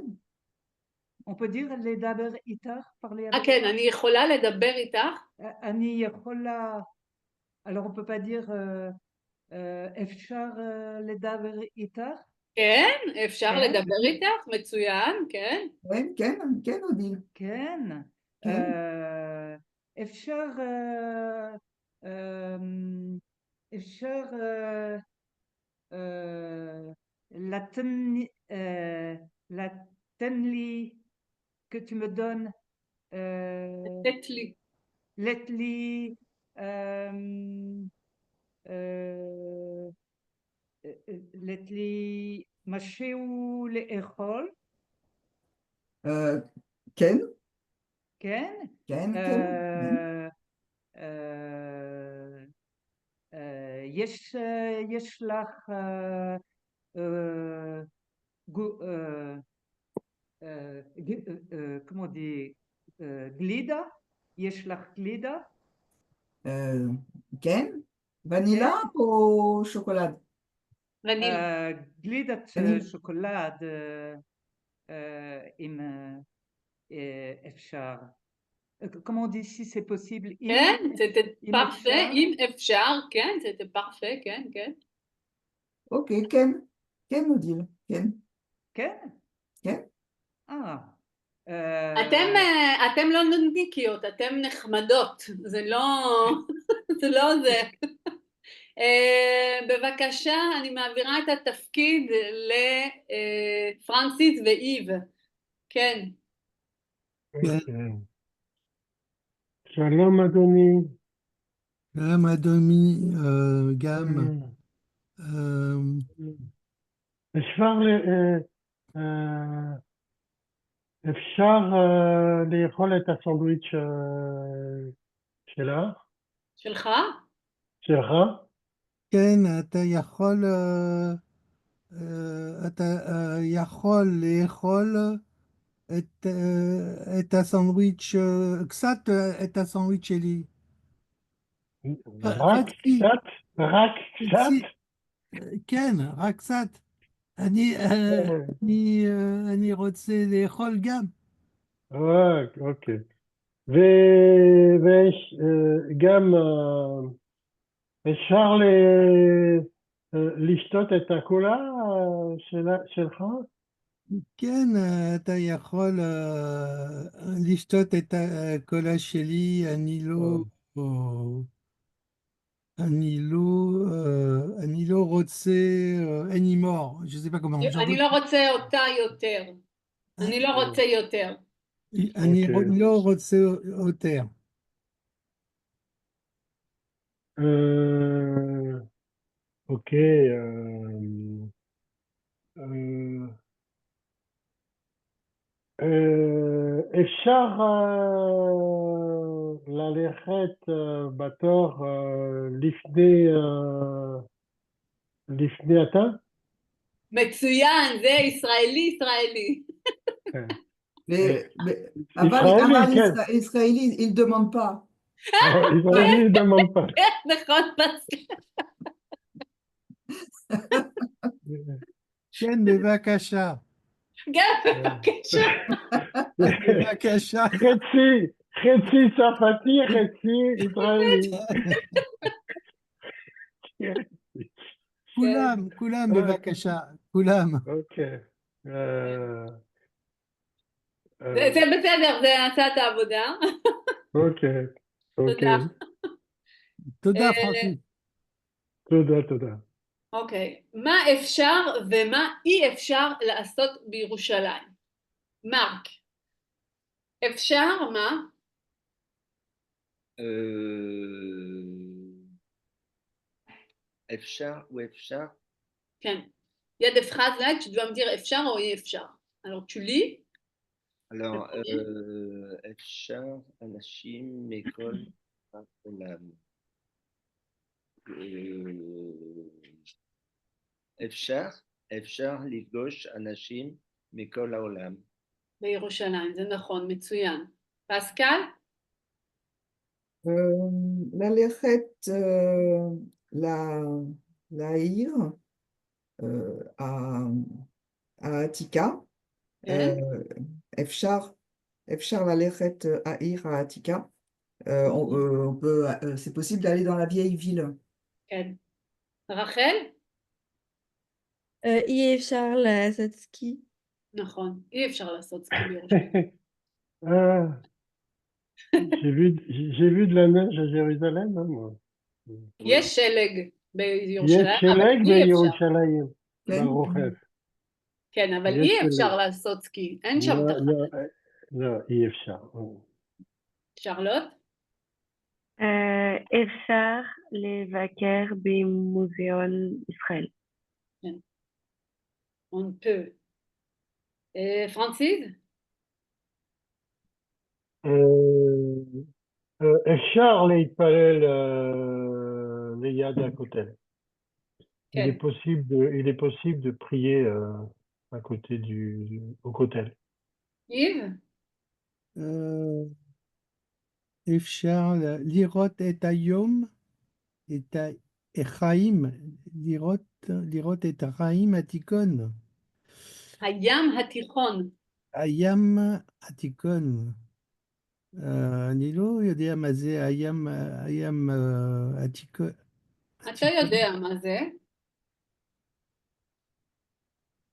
On peut dire לדבר איתך? parler avec כן, אני יכולה לדבר איתך? אני יכולה, alors on peut pas dire אפשר לדבר איתך? כן, אפשר לדבר איתך, מצוין, כן. כן, כן, כן, אודיל. כן. אפשר לתן לי, que tu me donnes, לתת לי. let לי, let לי משהו לאכול? כן? כן? כן, כן. יש לך כמו גלידה? יש לך גלידה? כן? ונילה או שוקולד? גלידת שוקולד אם אפשר. Comment on dit si c'est possible? כן, c'était parfait, אם אפשר, כן, c'était parfait, כן, כן. אוקיי, כן. כן, אודיל, כן. כן? כן. אתם לא נודניקיות, אתם נחמדות, זה לא זה. בבקשה, אני מעבירה את התפקיד לפרנסיס ואיב. כן. שלום אדוני. שלום אדוני, גם. אפשר לאכול את הסנדוויץ' שלך? שלך? שלך? כן, אתה יכול לאכול את הסנדוויץ', קצת את הסנדוויץ' שלי. רק קצת? רק קצת? כן, רק קצת. אני רוצה לאכול גם. אוקיי. וגם אפשר לשתות את הקולה שלך? כן, אתה יכול לשתות את הקולה שלי, אני לא רוצה anymore, je sais pas comment. אני לא רוצה אותה יותר. אני לא רוצה יותר. אני לא רוצה יותר. אוקיי. אפשר ללכת בתור לפני אתה? מצוין, זה ישראלי. אבל ישראלי, il demande pas. ישראלי, il demande pas. נכון, כן, בבקשה. גם בבקשה. בבקשה. חצי צרפתי, חצי ישראלי. כולם, כולם בבקשה, כולם. אוקיי. זה בסדר, זה עשה את העבודה. אוקיי. תודה. תודה, פרנסיס. תודה. אוקיי. מה אפשר ומה אי אפשר לעשות בירושלים? מרק. אפשר מה? אפשר ou אפשר? כן. Il y a des phrases là, tu dois me dire אפשר ou אי אפשר. Alors tu lis. Alors, אפשר אנשים מכל העולם. אפשר לפגוש אנשים מכל העולם. בירושלים, זה נכון, מצוין. פסקל? ללכת לעיר העתיקה. כן. אפשר ללכת העיר העתיקה. C'est possible d'aller dans la vieille ville. כן. רחל? אי אפשר לעשות סקי. נכון, אי אפשר לעשות סקי בירושלים. J'ai vu de la neige à Jérusalem, hein, moi. יש שלג יש בירושלים, אבל שלג אי אפשר. בירושלים, כן. ברוחב. כן, אבל יש אי אפשר שלג. לעשות סקי, אין שם לא, תחנה. לא, אי אפשר. שרלוט? אפשר לבקר במוזיאון ישראל. On peut. פרנסיס? אפשר להתפלל ליד הכותל. כן. Il est possible de prier à côté au Kotel. איב? אפשר לראות את היום, את החיים, לראות את החיים התיכון. הים התיכון. הים התיכון. אני לא יודע מה זה הים התיכון. אתה יודע מה זה?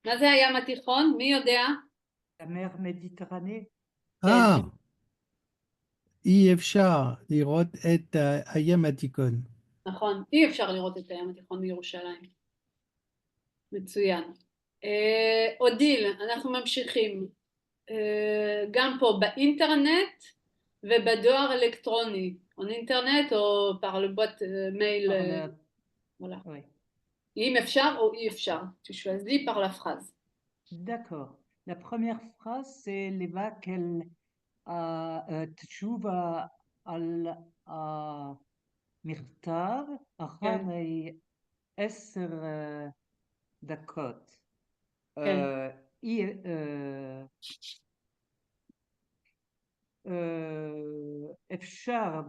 מה זה הים התיכון? מי יודע? La mer Méditerranée. אי אפשר לראות את הים התיכון. נכון, אי אפשר לראות את הים התיכון בירושלים. מצוין. אודיל, אנחנו ממשיכים. גם פה באינטרנט ובדואר אלקטרוני. on אינטרנט או par le boîte mail. Voilà. Oui. אם אפשר או אי אפשר. Tu choisis par la phrase. D'accord. La première phrase, c'est l'évoque תשובה על המכתב אחרי 10 דקות. אפשר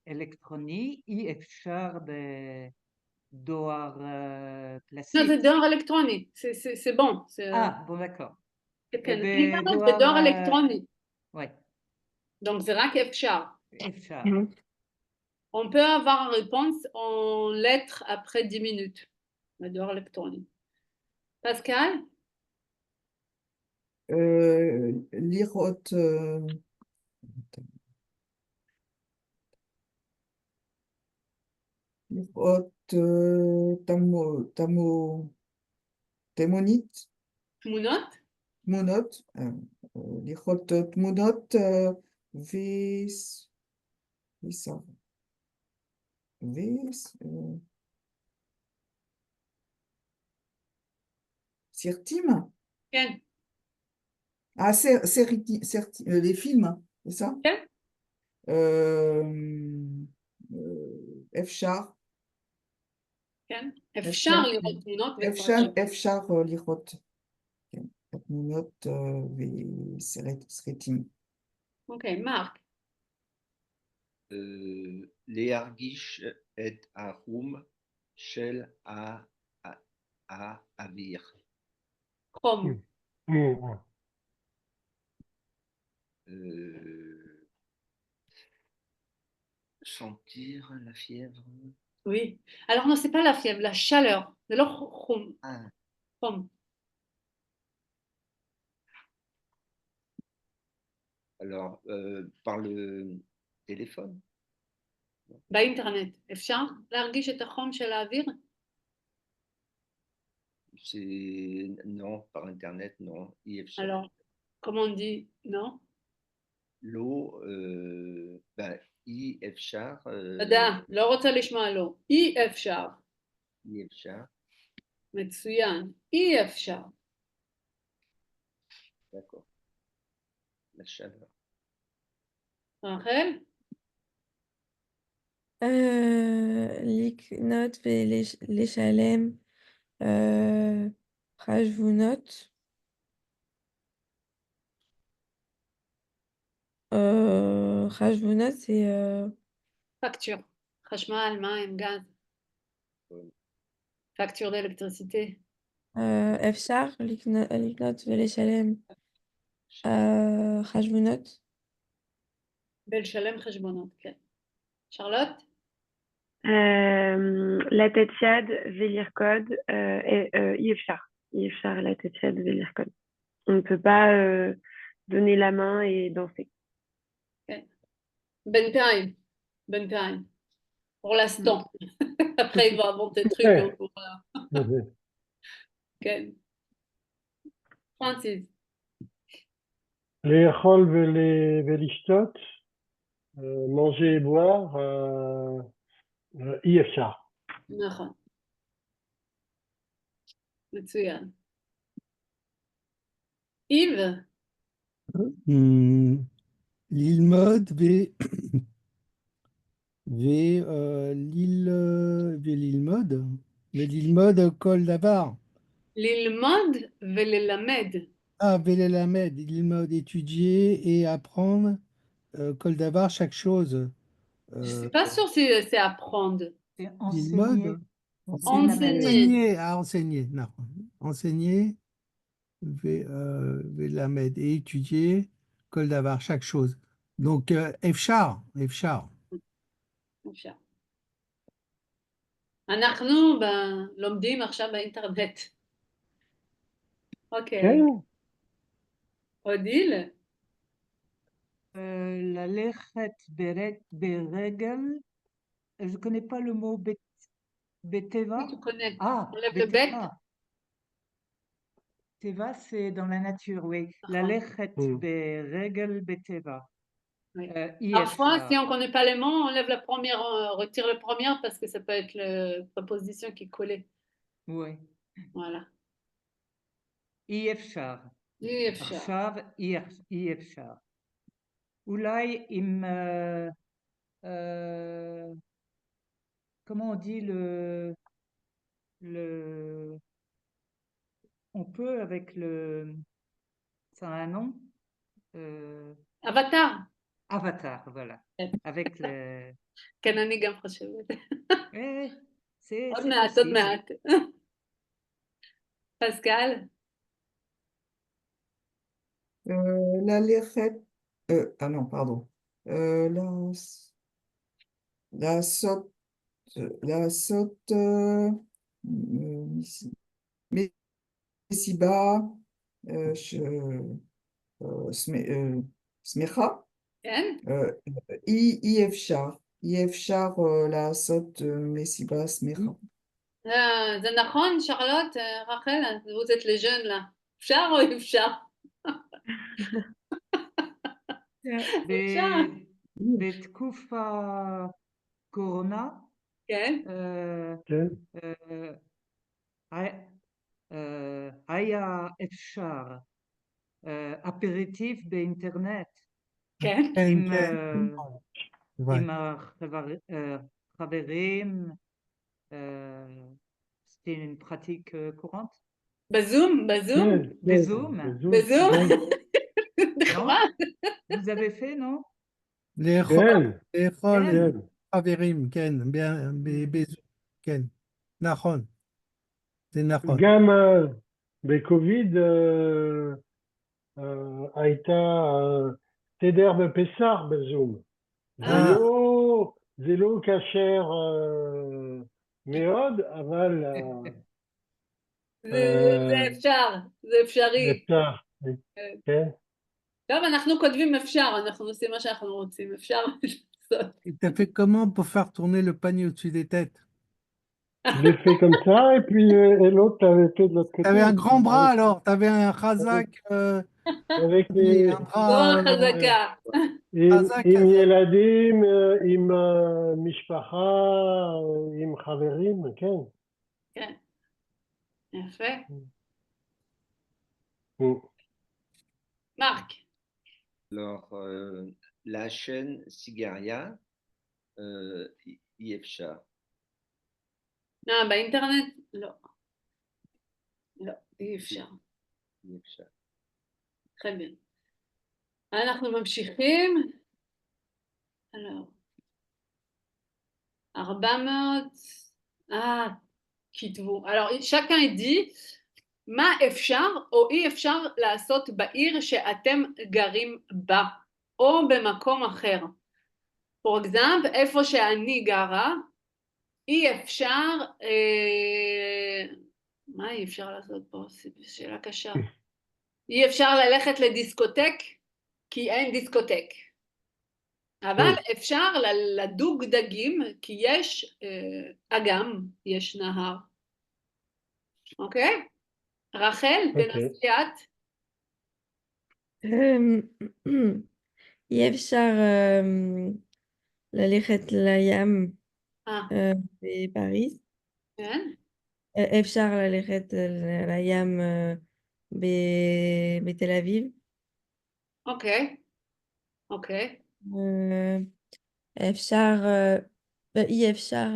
באלקטרוני, אי אפשר בדואר קלאסי. לא, זה דואר אלקטרוני, זה בון. בון, d'accord. כן, בדואר אלקטרוני. Oui. Donc c'est רק אפשר. אפשר. On peut avoir une réponse en lettres après 10 minutes. Le dehors électronique. Pascal? לראות תמונות. לראות תמונות סרטים? כן. les films, c'est ça? כן. אפשר. כן. אפשר לראות תמונות וסרטים. אפשר לראות תמונות וסרטים. אוקיי, מרק. להרגיש את החום של האוויר. חום. Sentir la fièvre. Oui. Alors non, c'est pas la fièvre, la chaleur. זה לא חום. Ah, חום. alors, par le téléphone? באינטרנט. אפשר להרגיש את החום של האוויר? C'est non, par internet, non. IFSHA. Alors, comment on dit non? L'eau, ben, IFSHA, תודה, לא רוצה לשמוע לא. אי אפשר. IFSHA, מצוין. אי אפשר. d'accord. La chaleur. רחל? לקנות ולשלם חשבונות. חשבונות c'est Facture. חשמל, מים, גז. Facture d'électricité. אפשר לקנות ולשלם חשבונות. ולשלם חשבונות, כן. שרלוט? לתת יד ולרקוד, אי אפשר לתת יד ולרקוד. On ne peut pas donner la main et danser. כן. בינתיים. בינתיים. Pour l'instant. Après, il va inventer des trucs. Donc, voilà. כן. פרנסיס. לאכול ולשתות, manger et boire, אי אפשר. נכון. מצוין. איב? ללמוד וללמוד כל דבר. ללמוד וללמד. Ah, וללמד, ללמוד, étudier et apprendre כל דבר, chaque chose. Je ne suis pas sûre si c'est apprendre. C'est ללמוד, enseigner. Enseigner. non. Enseigner, ולמד, et étudier כל דבר, chaque chose. Donc, אפשר. אפשר. אנחנו לומדים עכשיו באינטרנט. אוקיי. כן. אודיל? ללכת ברגל, je ne connais pas le mot beteva. Oui, tu connais. Ah, On lève le bec. Teva, c'est dans la nature, oui. Lelechet beregel beteva. Oui. Parfois, si on ne connaît pas les mots, on lève la première, on retire la première parce que ça peut être la préposition qui est collée. Oui. Voilà. Iefshar. Iefshar. עכשיו אי אפשר. אולי עם, comment on dit on peut avec ça a un nom? Avatar. Avatar, voilà. Avec le... כן, אני גם חושבת. c'est עוד מעט, עוד מעט. פסקל? ללכת, non, pardon. לעשות, מסיבה, שמחה. כן? אי אפשר לעשות מסיבה שמחה. זה נכון, שרלוט, רחל, vous êtes les jeunes là. אפשר או אי אפשר? בתקופה קורונה, כן? היה אפשר אפריטיב באינטרנט. כן? עם החברים, c'était une pratique courante. בזום? בזום? בזום? בזום? Vous avez fait, non? לאכול, חברים, כן, בזום, כן, נכון, זה נכון. גם בקוביד הייתה סדר בפסח בזום. זה לא כשר מאוד, אבל זה אפשר, זה אפשרי. אפשר, כן. כן? טוב, אנחנו כותבים אפשר, אנחנו עושים מה שאנחנו רוצים, אפשר לעשות. Et t'as fait comment pour faire tourner le panier au-dessus des têtes? Je l'ai fait comme ça, et puis et l'autre l'avait fait de l'autre côté. T'avais un grand bras alors, t'avais un khazak, Avec un les, bras בוא חזקה. חזק עם כזה. ילדים, עם משפחה, עם חברים, כן. כן. יפה. מרק. Alors, la chaîne Sigaria, אי אפשר. באינטרנט? לא. לא, אי אפשר. אי אפשר. très bien. אנחנו ממשיכים. Alors, 400, כתבו. Alors, chacun dit, מה אפשר או אי אפשר לעשות בעיר שאתם גרים בה, או במקום אחר. For example, איפה שאני גרה, אי אפשר, מה אי אפשר לעשות פה? שאלה קשה. אי אפשר ללכת לדיסקוטק, כי אין דיסקוטק. אבל אפשר לדוג דגים, כי יש אגם, יש נהר. אוקיי? רחל, תנסי את. אי אפשר ללכת לים בפריז. כן? אפשר ללכת לים בתל אביב. אוקיי. אוקיי. אפשר, אי אפשר...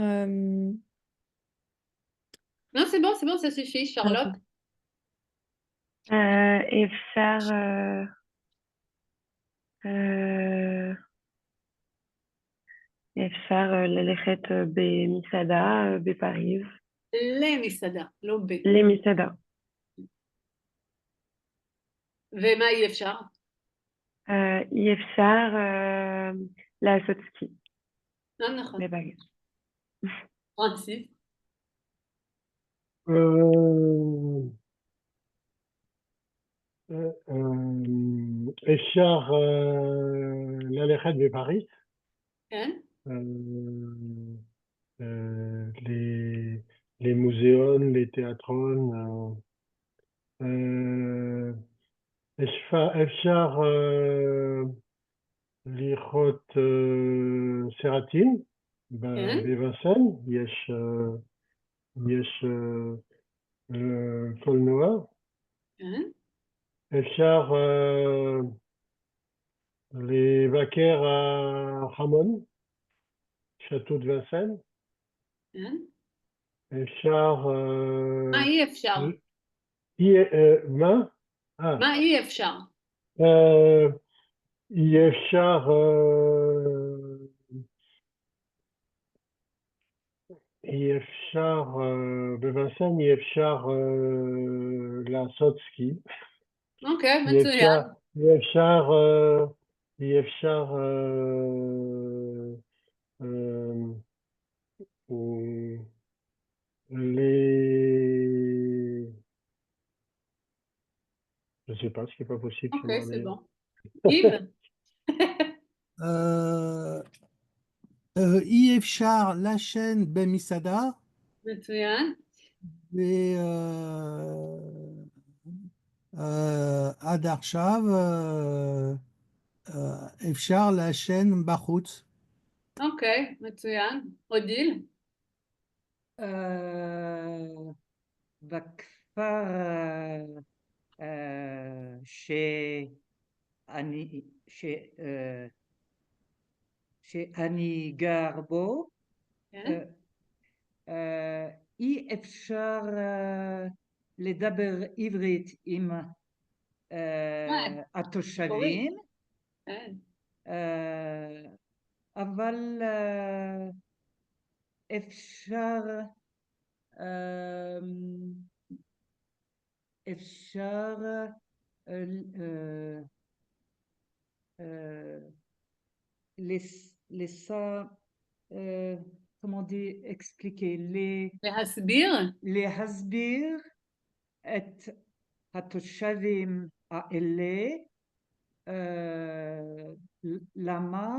Non, c'est bon, ça suffit, Charlotte. אפשר... אפשר ללכת במסעדה בפריז. למסעדה, לא ב. למסעדה. ומה אי אפשר? אי אפשר לעשות סקי. נכון. בפריז. פרנסיס. אפשר ללכת בפריז. כן? les muséons, les théâtrons. אפשר לראות סרטים בווסן, יש קולנוע. אפשר לבקר החמון, שתות וסן. אפשר... מה אי אפשר? מה? מה אי אפשר? אי אפשר... אי אפשר... בווסן אי אפשר לעשות סקי. אוקיי, מצוין. אי אפשר... אי אפשר... Je sais pas, ce qui n'est pas possible. Ok, c'est bon. Yves? אי אפשר לשן במסעדה. מצוין. ועד עכשיו אפשר לשן בחוץ. אוקיי, מצוין. אודיל? בכפר שאני גר בו, אי אפשר לדבר עברית עם התושבים, אבל אפשר comment dire, expliquer, להסביר? להסביר את התושבים האלה, למה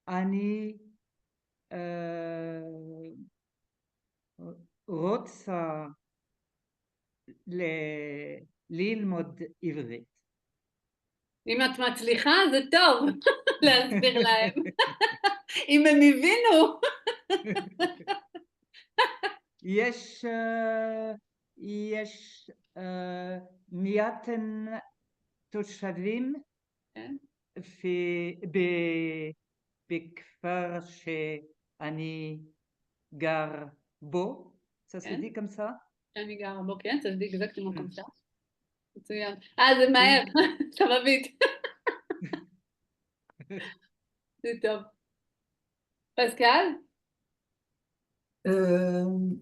אני רוצה ללמוד עברית. אם את מצליחה זה טוב להסביר להם. אם הם הבינו. יש מעטן תושבים כן. בכפר שאני גר בו. Ça se כן. dit comme ça? שאני גרה בו, כן, זה exactement comme ça. מצוין. זה מהר, אתה מביט. זה טוב. פסקל?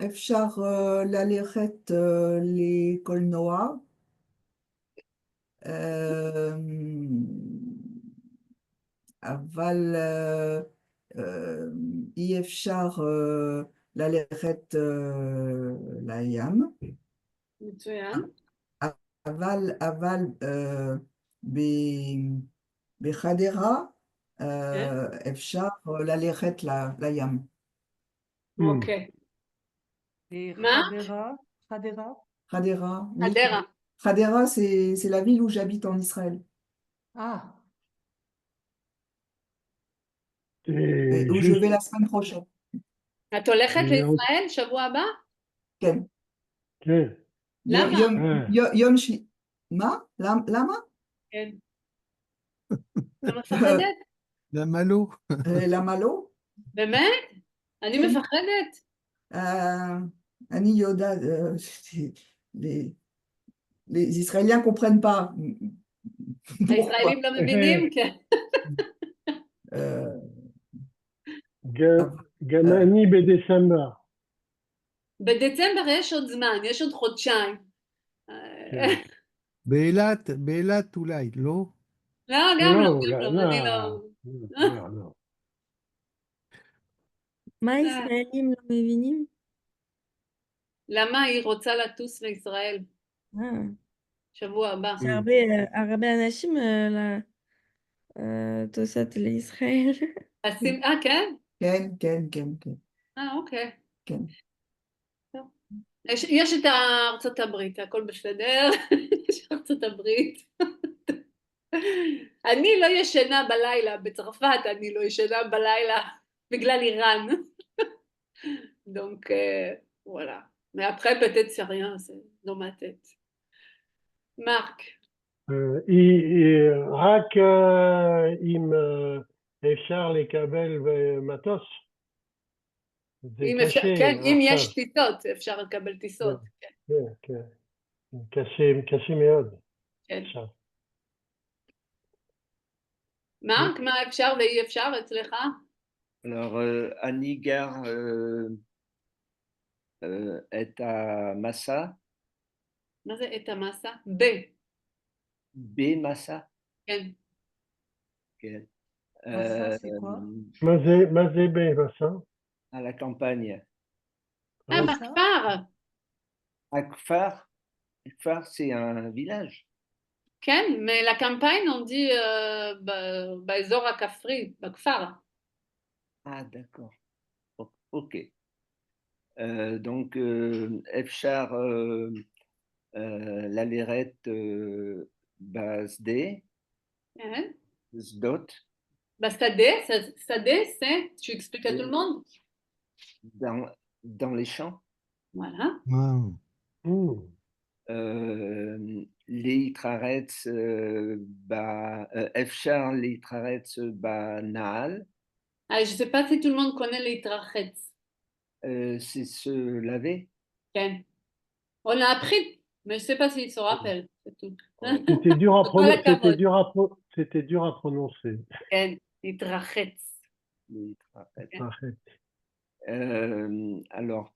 אפשר ללכת לקולנוע. אבל אי אפשר ללכת לים. מצוין. אבל בחדרה אפשר ללכת לים. אוקיי. מה? חדרה? חדרה, oui. חדרה. Hadera, c'est la ville où j'habite en Israël. Ah, Et où je vais la semaine prochaine. את הולכת לישראל שבוע הבא? כן. כן. למה? יום שלי. מה? למה? כן. אתה מפחדת? למה לא? למה לא? באמת? אני מפחדת. אני יודעת, les Israéliens comprennent pas. הישראלים לא מבינים? כן. גם אני בדצמבר. בדצמבר יש עוד זמן, יש עוד חודשיים. באילת אולי, לא? לא, גם לא, לא, גם לא, אני לא. לא. מה ישראלים לא מבינים? למה היא רוצה לטוס לישראל? שבוע הבא. הרבה אנשים טוסות לישראל. כן? כן. אוקיי. כן. יש את ארצות הברית, הכל בסדר. יש ארצות הברית. אני לא ישנה בלילה, בצרפת אני לא ישנה בלילה, בגלל איראן. Donc, voilà. Mais après, peut-être c'est rien, c'est dans ma tête. Marc. רק אם אפשר לקבל במטוס. זה קשה. כן, אם יש טיסות, אפשר לקבל טיסות. כן. קשה מאוד. כן. מרק, מה אפשר ואי אפשר אצלך? Alors, אני גר את המסע. מה זה את המסע? במסע. כן. כן. מסע, c'est quoi? מה זה במסע? À la campagne. בכפר. הכפר, c'est un village. כן, mais la campagne, on dit באזור הכפרי, בכפר. Ah, d'accord. Ok. Donc, אפשר ללכת בשדה. כן. שדות. בשדה, c'est, tu expliques à tout le monde? Dans les champs. Voilà. להתרחץ, אפשר להתרחץ בנהל. Je ne sais pas si tout le monde connaît להתרחץ. C'est se laver. כן. On a appris, mais je ne sais pas s'ils se rappellent. C'est tout. C'était dur à prononcer. כן, להתרחץ. Alors,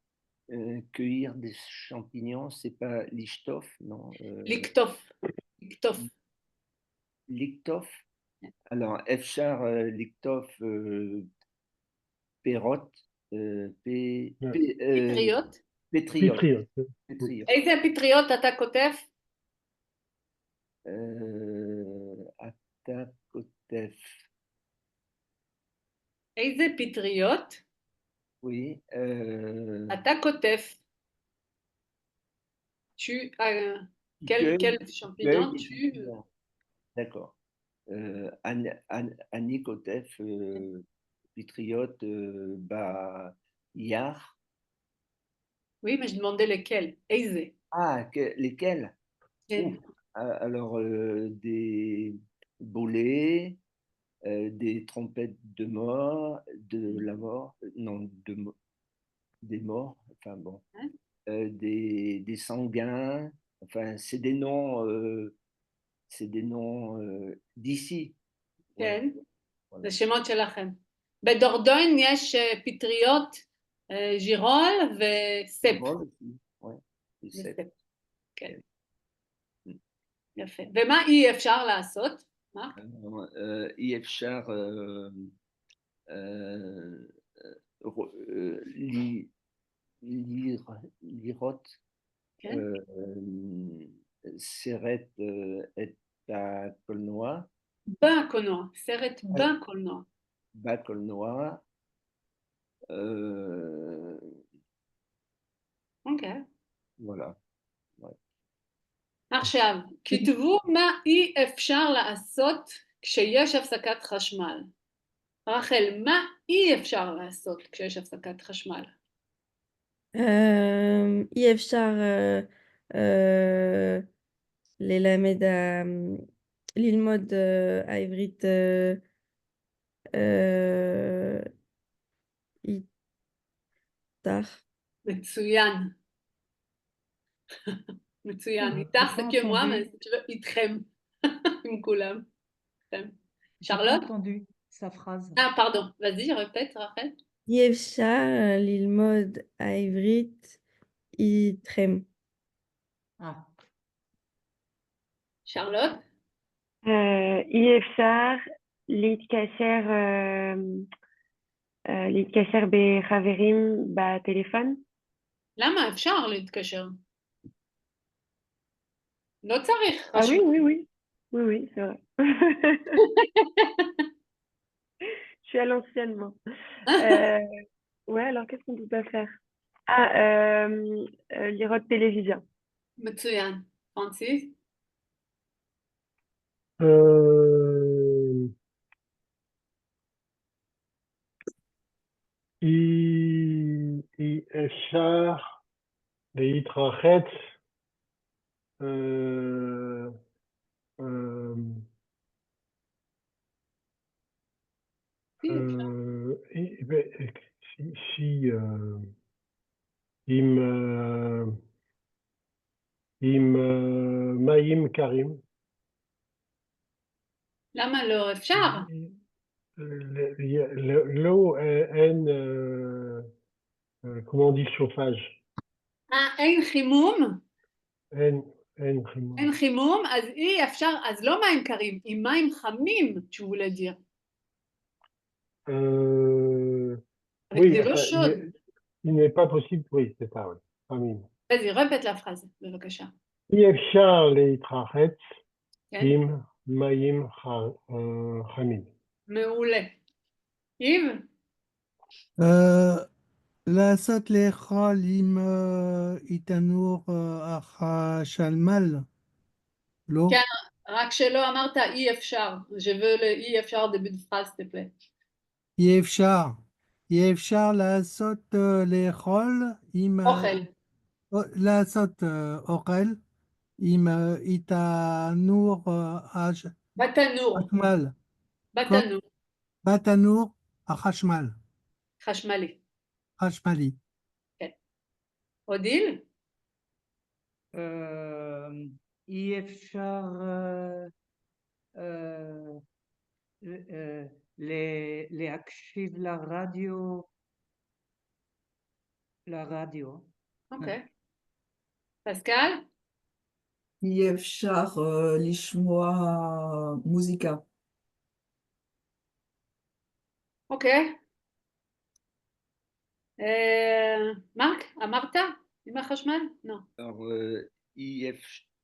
cueillir des champignons, c'est pas l'ishtof, non? Liktof. Liktof. Alors, אפשר liktof פירות, פטריות. פטריות. פטריות. פטריות. איזה פטריות אתה כותב? אתה כותב, איזה פטריות oui, אתה כותב? quel champignon des tu... champignons. D'accord. אני כותב פטריות ביער. Oui, mais je demandais lesquels. איזה? Lesquels? כן. Alors, des boulets, des trompettes de mort, de la mort, non, des morts, enfin bon, Hein? des sanguins, enfin, c'est des noms d'ici. כן, Voilà. זה שמות שלכם. בדורדוין יש פטריות, ז'ירול וספ. Bon, aussi, ouais, du sel. וספ, כן. יפה. ומה אי אפשר לעשות? מה? אי אפשר לראות כן. סרט את הקולנוע. בקולנוע, סרט בקולנוע. בקולנוע. אוקיי. וואלה. עכשיו, כתבו מה אי אפשר לעשות כשיש הפסקת חשמל. רחל, מה אי אפשר לעשות כשיש הפסקת חשמל? אי אפשר ללמוד העברית איתך. מצוין. מצוין. איתך זה כמו איתכם. עם כולם. Charlotte? entendu sa phrase. Ah, pardon. Vas-y, répète, Rachel. אי אפשר ללמוד העברית איתכם. Charlotte? אי אפשר להתקשר בחברים בטלפון. למה? אפשר להתקשר. לא צריך. Ah oui, oui, oui. Oui, oui, c'est vrai. Je suis à l'ancienne, moi. Ouais, alors qu'est-ce qu'on peut pas faire? Ah, lire télévision. מצוין. Francis? אי אפשר להתרחץ עם מים קרים. למה לא? אפשר. לא, אין, comment on dit chauffage? אין חימום? אין חימום. אין חימום, אז אי אפשר, אז לא מים קרים, עם מים חמים, tu voulais dire. Oui, זה לא שוד. il n'est pas possible, oui, c'est ça, oui. חמים. vas-y, répète la phrase, בבקשה. אי אפשר להתרחץ כן? עם מים חמים. מעולה. איב? לעשות לאכול עם תנור החשמל, לא? כן, רק שלא אמרת אי אפשר. je veux le אי אפשר début de phrase, s'il te plaît. אי אפשר. אי אפשר לעשות לאכול עם... אוכל. לעשות אוכל עם תנור בתנור. החשמל. בתנור. בתנור החשמל. חשמלי. חשמלי. כן. אודיל? אי אפשר להקשיב לרדיו. אוקיי. פסקל? אי אפשר לשמוע מוזיקה. אוקיי. מרק, אמרת? עם החשמל? לא. Alors,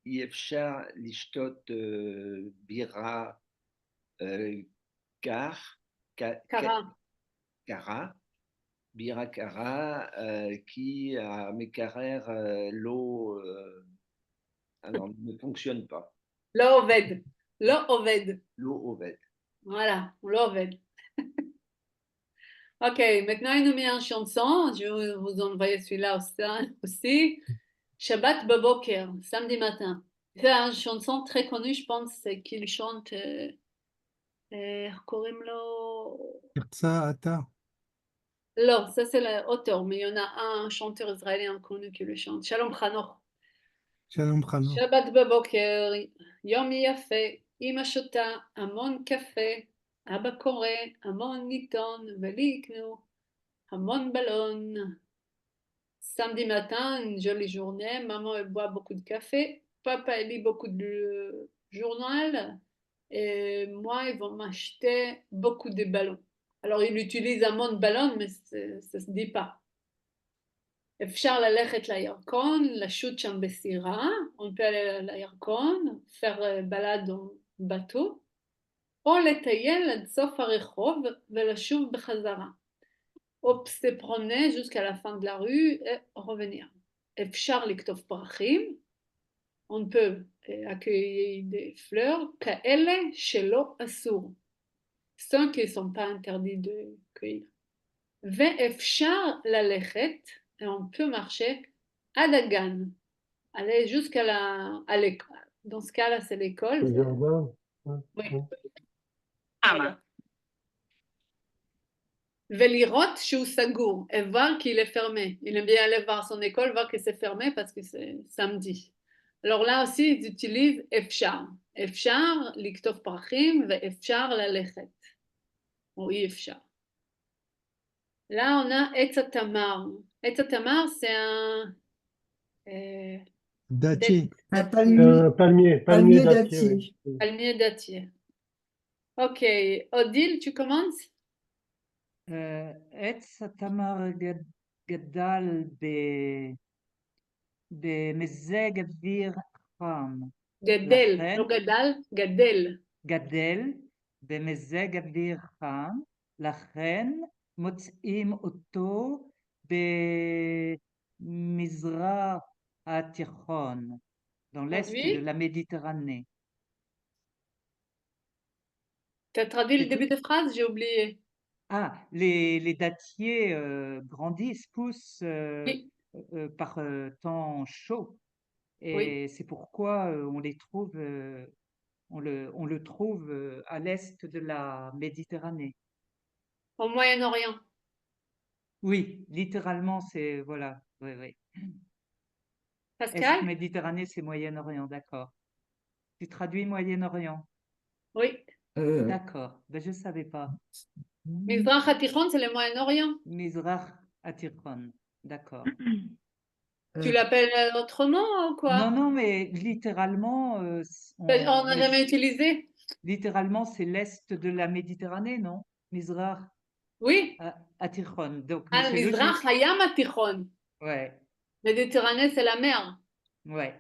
אי אפשר לשתות בירה קרה, בירה קרה, כי המקרר alors, ne fonctionne pas. לא עובד. לא עובד. לא עובד. Voilà, on לא עובד. Ok, maintenant il nous met un chanson. Je vais vous envoyer celui-là aussi. Shabbat Boboker, samedi matin. C'est une chanson très connue, je pense, c'est qu'il chante. איך קוראים לו? Tirza Ata. לא, ça c'est l'auteur, mais il y en a un chanteur israélien connu qui le chante. Shalom Chanoch. Shalom Chanoch. שבת בבוקר, יום יפה, אמא שותה המון קפה, אבא קורא המון עיתון ולי יקנו המון בלון. Samedi matin, une jolie journée, maman elle boit beaucoup de café, papa elle lit beaucoup de journal et moi ils vont m'acheter beaucoup de ballons. Alors il utilise המון ballons mais ça se dit pas. אפשר ללכת לירקון, לשוט שם בסירה, on peut aller לירקון, faire balade en bateau, או לטייל עד סוף הרחוב ולשוב בחזרה. או se promener jusqu'à la fin de la rue et revenir. אפשר לקטוף פרחים, on peut accueillir des fleurs, כאלה שלא אסור, ceux qui ne sont pas interdits de cueillir. ואפשר ללכת, et on peut marcher עד הגן, aller jusqu'à l'école. Dans ce cas-là, c'est l'école. Le jardin. Oui. ולראות שהוא סגור, et voir qu'il est fermé. Il aime bien aller voir son école, voir que c'est fermé parce que c'est samedi. Alors là aussi, ils utilisent אפשר. אפשר לקטוף פרחים ואפשר ללכת. או אי אפשר. Là, on a עץ התמר. עץ התמר, c'est un... Dattier. Un Palmier palmier dattier. dattier. Oui. palmier dattier. Ok, Odile, tu commences? עץ התמר גדל במזג אוויר חם. גדל, לכן- לא גדל, גדל. גדל במזג אוויר חם, לכן מוצאים אותו במזרח התיכון, dans l'est Traduit? de la Méditerranée. Tu as traduit le C'est début de phrase? J'ai oublié. Ah, les dattiers grandissent, poussent Oui. par temps chaud. Et Oui. c'est pourquoi on les trouve, on le trouve à l'est de la Méditerranée. Au Moyen-Orient. Oui, littéralement, c'est, voilà, oui, oui. Est Pascal? Méditerranée, c'est Moyen-Orient, d'accord. Tu traduis Moyen-Orient? Oui. D'accord, ben, je ne savais pas. Mizrach HaTichon, c'est le Moyen-Orient. Mizrach HaTichon, d'accord. Tu l'appelles autrement ou quoi? Non, non, mais littéralement, On n'a jamais utilisé. littéralement, c'est l'est de la Méditerranée, non? Mizrach Oui. HaTichon. Donc, Ah, c'est Mizrach logique. Hayam HaTichon. Ouais, Méditerranée, c'est la mer. ouais.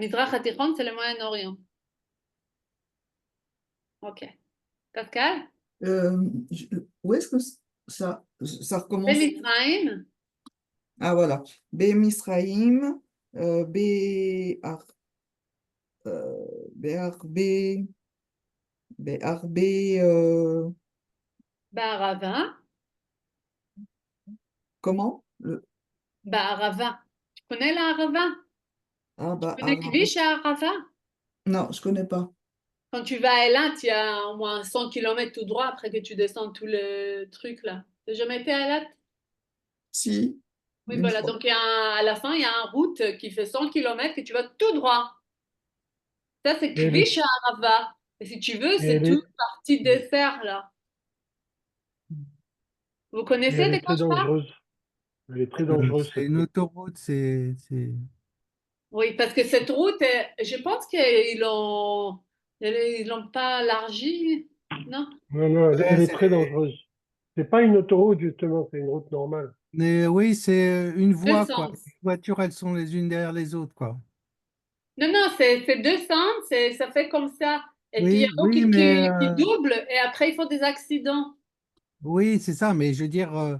Mizrach HaTichon, c'est le Moyen-Orient. Ok. Pascal? Où est-ce que ça recommence? Bemitzraïm. Ah voilà. Misraïm, Ba'arava. comment? Ba'arava. Tu connais la Arava? Ah, Tu connais Kvish à Arava? Non, je connais pas. Quand tu vas à Eilat, il y a au moins 100 km tout droit après que tu descends tout le truc là. T'as jamais été à Eilat? Si. Oui, une voilà. fois. Donc, à la fin, il y a une route qui fait 100 km et tu vas tout droit. Ça, c'est Et Kvish à Arava. Et si tu veux, c'est les- toute partie dessert là. Vous Et connaissez elle de est quoi très je parle? dangereuse. Elle est très dangereuse. C'est une autoroute, c'est... Oui, parce que cette route, je pense qu'ils l'ont pas élargie, non? Non, non, elle est c'est- très dangereuse. C'est pas une autoroute, justement, c'est une route normale. Mais oui, c'est une Deux voie, quoi. sens. Les voitures, elles sont les unes derrière les autres, quoi. Non, non, c'est deux sens, ça fait comme ça. Et puis il y a Oui, d'autres oui, mais qui doublent et après ils font des accidents. oui, c'est ça. Mais je veux dire,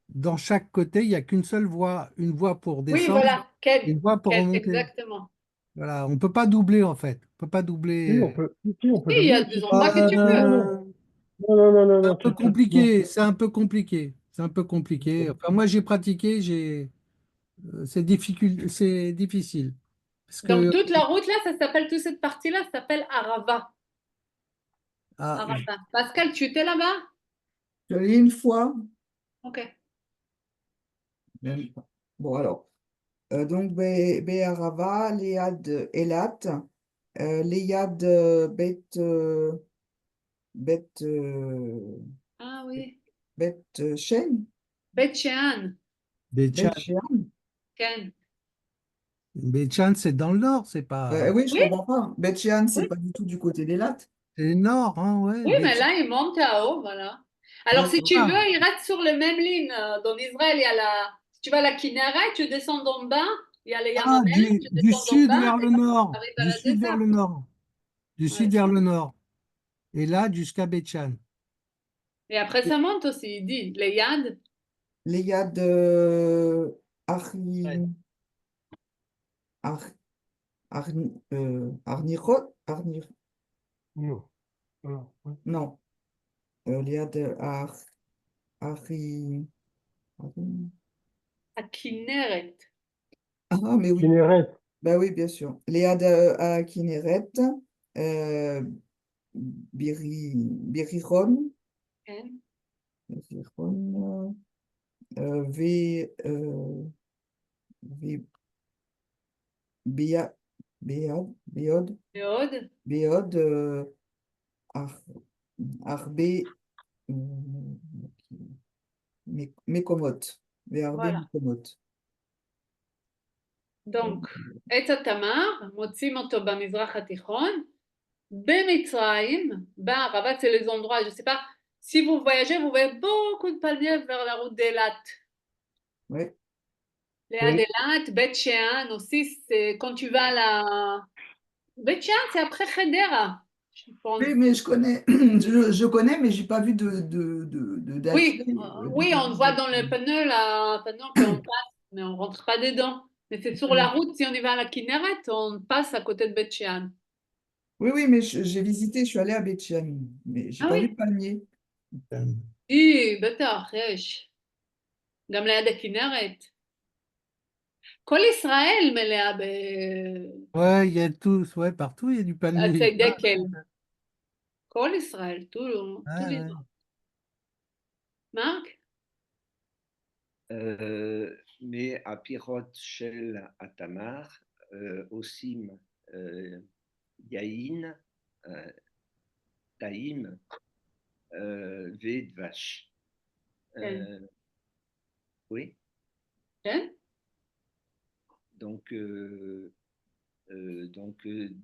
dans chaque côté, il n'y a qu'une seule voie, une voie pour Oui, descendre, voilà, Ken, une voie pour Ken, remonter. exactement. Voilà, on peut pas doubler en fait. On peut pas Oui, doubler. on peut Oui, il y a doubler. des Si. endroits que tu Non, peux. non, Euh, non. Non, non, non, non, c'est non, un peu non. compliqué. C'est un peu compliqué. C'est un peu compliqué. Enfin, moi, j'ai pratiqué. C'est difficile parce Donc que toute la route là, ça s'appelle, toute cette partie-là, ça s'appelle Arava. ah, Arava. Pascal, tu étais là-bas? Je l'ai une fois. Ok. Même pas. Bon, alors. Donc, Be'arava, Léad Elat, Léad Bet, Ah oui. Bet Shen, Bet Shean, Bet Béchan, Shean. Ken. Béchan, c'est dans le nord. C'est pas. Oui, je Oui, comprends pas. Bet Shean, c'est oui. pas du tout du côté d'Elat. C'est le nord, hein, ouais. Oui, mais Béchan. là, il monte à haut, voilà. Alors, Ouais, si tu veux, Voilà. il reste sur les mêmes lignes. Dans Israël, il y a si tu vas à la Kinneret, tu descends d'en bas, il y a les Ah, Yamamel, tu du descends d'en sud bas vers et le tu nord. arrives à Du la sud vers désert. le nord. Du sud Ouais. vers le nord. Et là, jusqu'à Béchan. Et après, ça monte aussi, il dit, les Yad. Léad Ouais. Arni, Ar- Arnirot, Non. Non. Ouais. non, Léad Ari, À Kinneret. ah, mais oui. Kinneret. Bah oui, bien sûr. Léad à Kinneret, euh, Biriron, Ken. Biriron, V, V, Béa, Béod, Yod. Béod, Ar, Arbé, Mekomot, Verbé Voilà. Mekomot. Donc, עץ התמר, מוצאים אותו במזרח התיכון, במצרים, בערבה, c'est les endroits, je ne sais pas, si vous voyagez, vous voyez beaucoup de palmiers vers la route d'Elat. Oui. Léa Oui. d'Elat, Bet Shean aussi, c'est quand tu vas à la... Bet Shean, c'est après Khedera, je pense. Oui, mais je connais, je connais, mais j'ai pas vu d'attrait, Oui, oui, on le voit dans le panneau, là, pendant qu'on passe, mais on rentre pas dedans. Mais c'est sur la route, si on y va à la Kinneret, on passe à côté de Bet Shean. Oui, oui, mais j'ai visité, je suis allée à Béthiane, mais j'ai Ah pas vu de oui? palmier. إيه بטח, יש. גם ליד הכנרת. כל ישראל מלאה Ouais, il y a tous, ouais, partout, il y a du palmier. בעצי דקל. כל ישראל, tout Ouais, ouais. l'Israël. Marc? Mais à Pirot Shel Atamar, Osim Yain, Taïm, Vedvash. כן. Oui, כן? donc,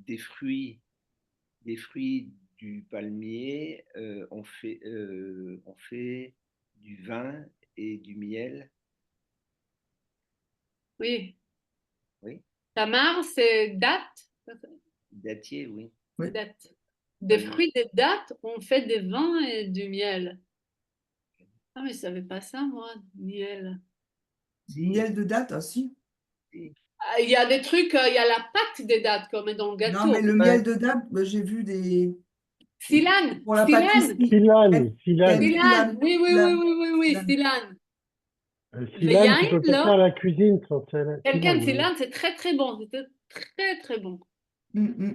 des fruits du palmier, on fait du vin et du miel. Oui. Oui, Tamar, c'est date. dattier, oui. Oui. Date. Des Palmier. fruits des dattes, on fait des vins et du miel. Ah, mais je savais pas ça, moi, miel. Si, Miel de date, ah si. si. Ah, il y a des trucs, il y a la pâte des dattes qu'on met dans le Non, mais gâteau. le Ouais. miel de date, bah, j'ai vu Silan, pour la Silan, pâtisserie. Silan. Silan. Silan. Oui, oui, oui, Silan, oui, oui, oui, Silan. Silan. Silan, tu Veyain, peux pas là? faire la cuisine sans Quelqu'un Silan. de Oui. Silan, c'est très très bon. C'était très très bon. Mm.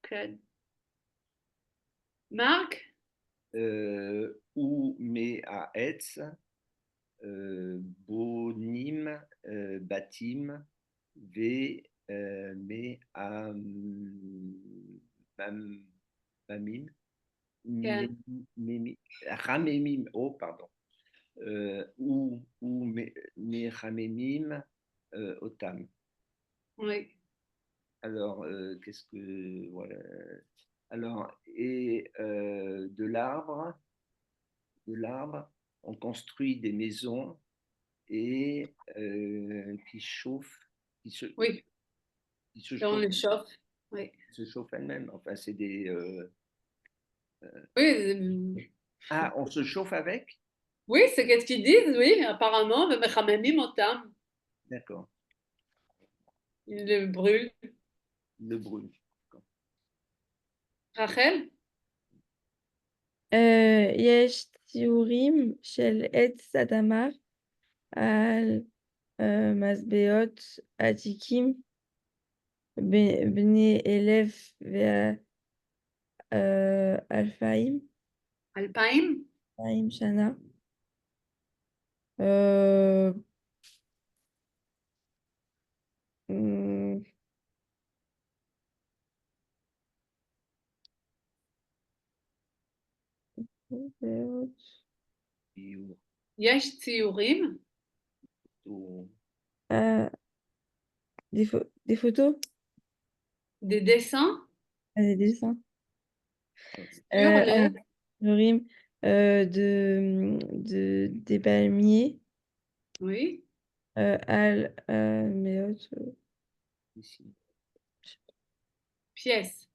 Ok. Marc? Ou mais à Etz, Bonim, Batim, V, mais à Mamim, כן. Ramemim, oh pardon, ou Ramemim, Otam. Oui. Alors, qu'est-ce que voilà. Alors, et de l'arbre, on construit des maisons et qui chauffent, Oui, qui se et on chauffent, les chauffe. Oui, se chauffent elles-mêmes. Enfin, c'est des. oui, Ah, on se chauffe avec? oui, c'est qu'est-ce qu'ils disent, oui, apparemment, ומחממים אותם, D'accord. ils le brûlent. Le brûle. רחל? יש ציורים של עץ התמר על מזבחות עתיקים בני 1,000 2000? 2,000 שנה. Hmm, יש ציורים? des photos, Des dessins? des dessins. Sur les... ציורים des palmiers Oui, על מאות. Ici. pièces.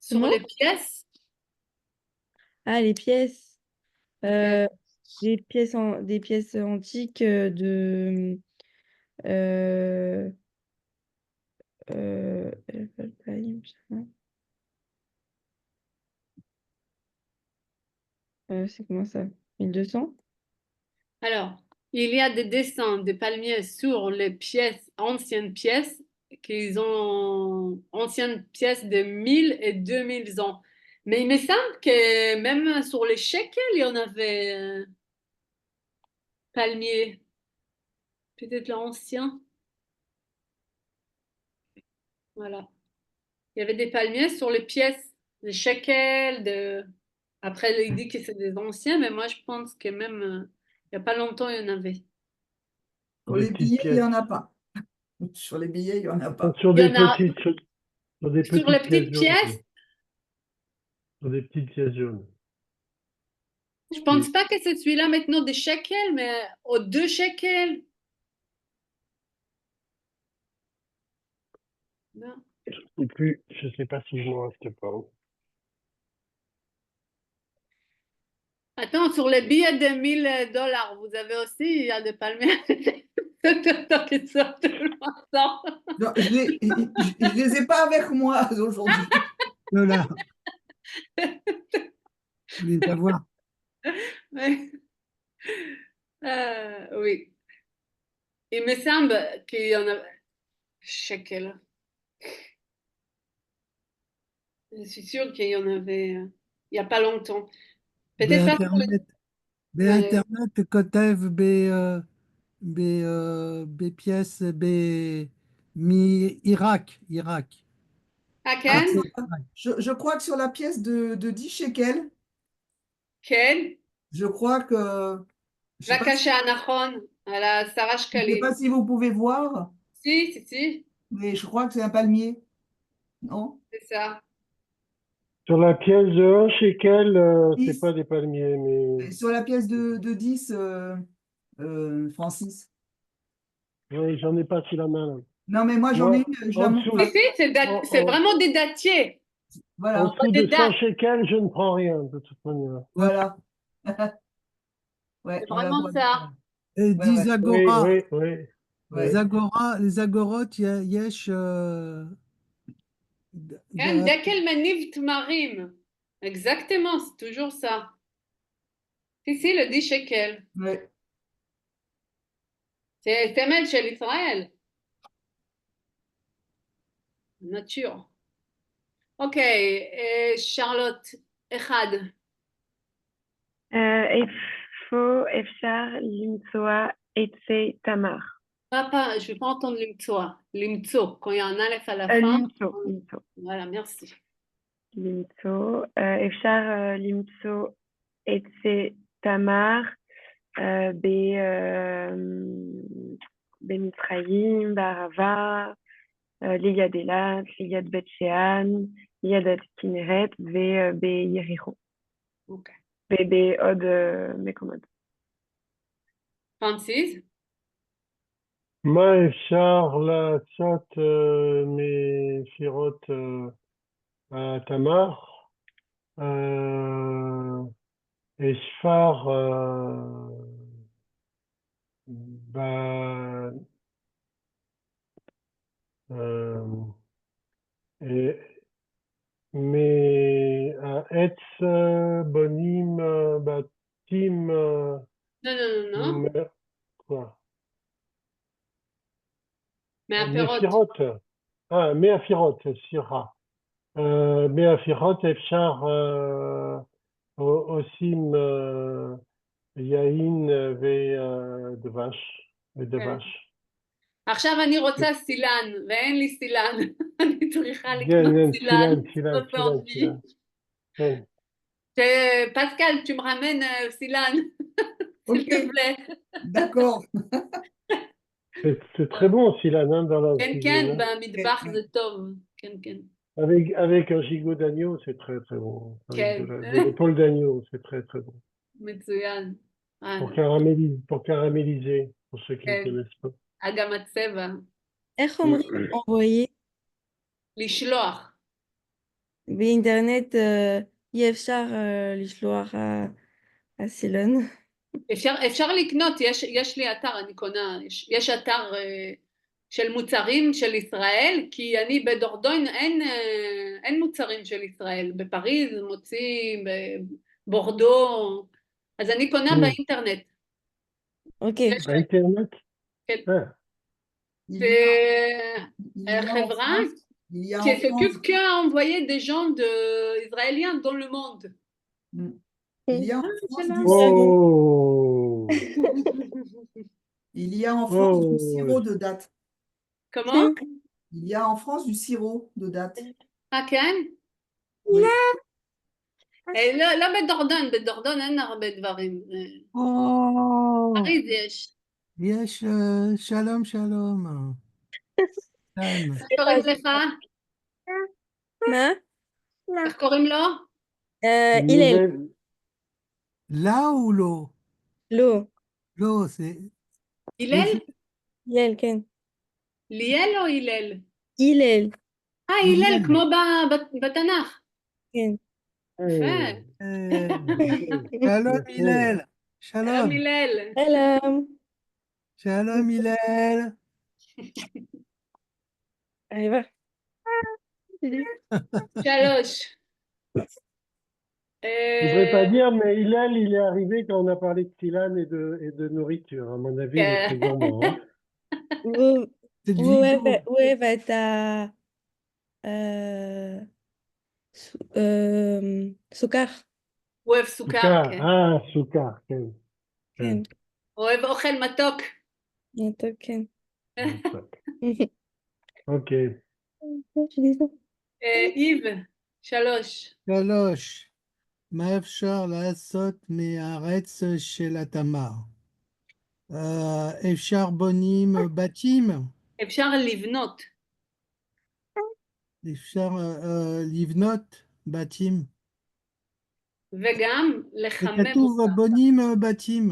Sur Comment? les pièces? Ah, les pièces. Ok. Des pièces antiques de c'est comment ça? 1200? Alors, il y a des dessins de palmiers sur les pièces, anciennes pièces, anciennes pièces de 1000 et 2000 ans. Mais il me semble que même sur les shekels, il y en avait palmiers. Peut-être l'ancien. Voilà. Il y avait des palmiers sur les pièces, les shekels. Après, il dit que c'est des anciens, mais moi, je pense que même il n'y a pas longtemps, il y en avait. Sur Les les petites billets, il n'y pièces. en a pas. Sur les billets, il n'y en a pas. Sur Il y des en a petites, sur des sur les petites pièces petites jaunes. pièces. Sur des petites pièces jaunes. Je pense pas que c'est celui-là maintenant des shekels, mais aux 2 shekels. Non. Et puis, je sais pas si je m'en reste pas. Attends, sur les billets de 1000 $, vous avez aussi, il y a des palmiers. Qui sortent tout le temps. Non, je les ai pas avec moi aujourd'hui. Là, vous voulez savoir. Ouais. Oui. Il me semble qu'il y en a. Shekel. Je suis sûre qu'il y en avait il n'y a pas longtemps. Peut-être pas sur les... Ouais. באינטרנט כותב בפיאס מעיראק, עיראק. Ah, Ah, Ken? je crois que sur la pièce de 10 shekels, Ken? je crois que. Je sais pas si, Vakasha Anachon, à la Sarah je sais pas Shkalim. si vous pouvez voir, Si, mais je crois que c'est un palmier. Non? c'est ça. Sur la pièce de 1 shekel, c'est 10. pas des palmiers, mais Sur la pièce de 10, Francis. oui, j'en ai pas sous la main. Là. Non, mais moi, j'en ai Moi, une, je en la dessous, montre. Si, c'est vraiment des datiers. en Voilà, dessous des de 100 dates. shekels, je ne prends rien, de toute manière. voilà. Ouais, C'est on la vraiment voit. ça. Et Ouais, 10 ouais. Oui, agora. oui, oui. Ouais. les agorotes, yesh Ken, Dekel Maniv Tmarim. Exactement, c'est toujours ça. Ici, le 10 shekels. Ouais. C'est Temel chez l'Israël. Nature. Ok, Charlotte, Echad. איפה אפשר למצוא עצי תמר? Papa, je ne vais pas entendre l'imtsoa. L'imtso, quand il y a un aleph à la fin. למצוא. Voilà, merci. למצוא. אפשר למצוא עצי תמר במצרים, בערבה, ליד אילת, ליד בית שאן, ליד הכנרת וביריחו. Ok. ובעוד מקומות. פרנסיס? מה אפשר לעשות מפירות התמר? אפשר מהעץ בונים בתים לא, לא, לא, לא. quoi? מהפירות. מהפירות, סליחה. מהפירות אפשר עושים יין ודבש. עכשיו אני רוצה סילן, ואין לי סילן. אני צריכה כן, לקנות סילן. סילן. כן. פסקל, tu me ramènes סילן, s'il Ok, te plaît. d'accord. C'est très bon, Silan, hein, dans la כן, cuisine. כן, במטבח זה טוב. כן, כן. Avec un gigot d'agneau, c'est très très bon. Avec כן. de l'épaule d'agneau, c'est très très bon. מצוין. Pour caraméliser, pour ceux qui ne כן. connaissent pas. גם הצבע. איך אומרים envoyer? לשלוח. באינטרנט אי אפשר לשלוח הסילון. אפשר לקנות, יש לי אתר, אני קונה, יש אתר של מוצרים של ישראל, כי אני בדורדוין אין מוצרים של ישראל, בפריז מוצאים, בבורדו, אז אני קונה באינטרנט. אוקיי. באינטרנט? כן. Il C'est y a en חברה France, il y a qui en s'occupe France, qu'à envoyer des gens israéliens dans le monde. il y a en France du Oh. sirop. Oh! Il y a en France du Oh! sirop de date. Comment? Il y a en France du sirop de date. כן? Oui. לא בדורדון אין הרבה דברים. Oh, פריז יש. יש, שלום, שלום. כאן. איך קוראים לך? מה? איך קוראים לו? הלל. là ou l'eau? לא. L'eau, c'est... הלל? הלל, כן. ליאל או הלל? הלל. הלל, כמו בתנ"ך. כן. יפה. שלום הלל. שלום שלום. הלל. שלום. שלום הלל. arriva. 3. Je voudrais pas dire, mais Hillel, il est arrivé quand on a parlé de Silan et de nourriture. À mon avis, il est très gourmand. Hein. C'est הוא Vigo. אוהב את סוכר. הוא אוהב סוכר, כן. סוכר, כן. כן. הוא אוהב אוכל מתוק. מתוק, כן. אוקיי. איב, 3. 3. מה אפשר לעשות מהארץ של התמר? אפשר בונים בתים? אפשר לבנות. אפשר לבנות בתים? וגם לחמם כתוב אותם. בונים בתים.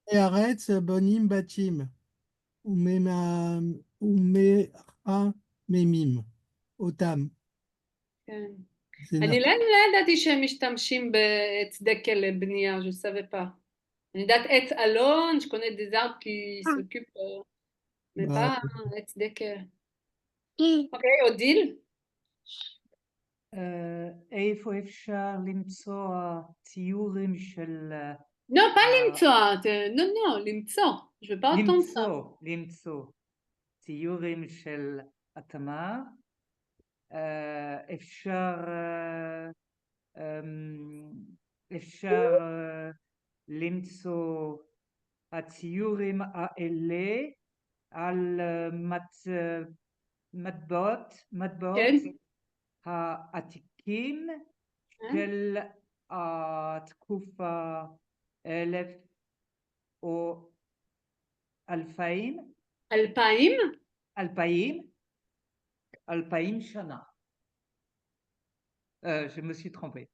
הארץ בונים בתים. ומחממים אותם. כן. זה אני נכון. לא ידעתי שהם משתמשים בעץ דקל לבנייה, je savais pas. אני יודעת עץ אלון, je connais des arbres qui s'occupent, mais pas עץ דקל. אוקיי, אודיל? איפה אפשר למצוא ציורים של... לא, pas למצוא, לא, למצוא. je veux pas entendre ça. למצוא ציורים של התמר. אפשר למצוא הציורים האלה על מטבעות העתיקים של התקופה 1000 או 2000. 2000? 2000 שנה. Je me suis trompée.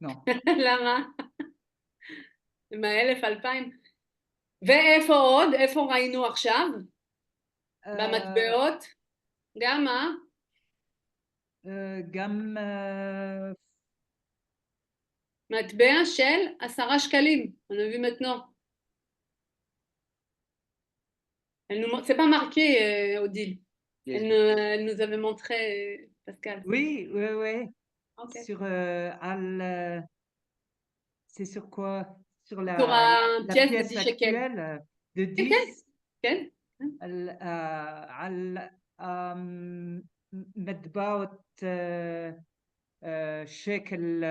לא. למה? עם 1,000-2,000. ואיפה עוד? איפה ראינו עכשיו? במטבעות? גם מה? גם מטבע של 10 שקלים. On a vu maintenant. C'est pas marqué, Odile. Elle nous avait montré, Pascal. oui, oui, oui. Ok. Sur c'est sur quoi? Sur Sur la un pièce de pièce 10 shekels. actuelle de Quel 10 Quel على مطبعة شكل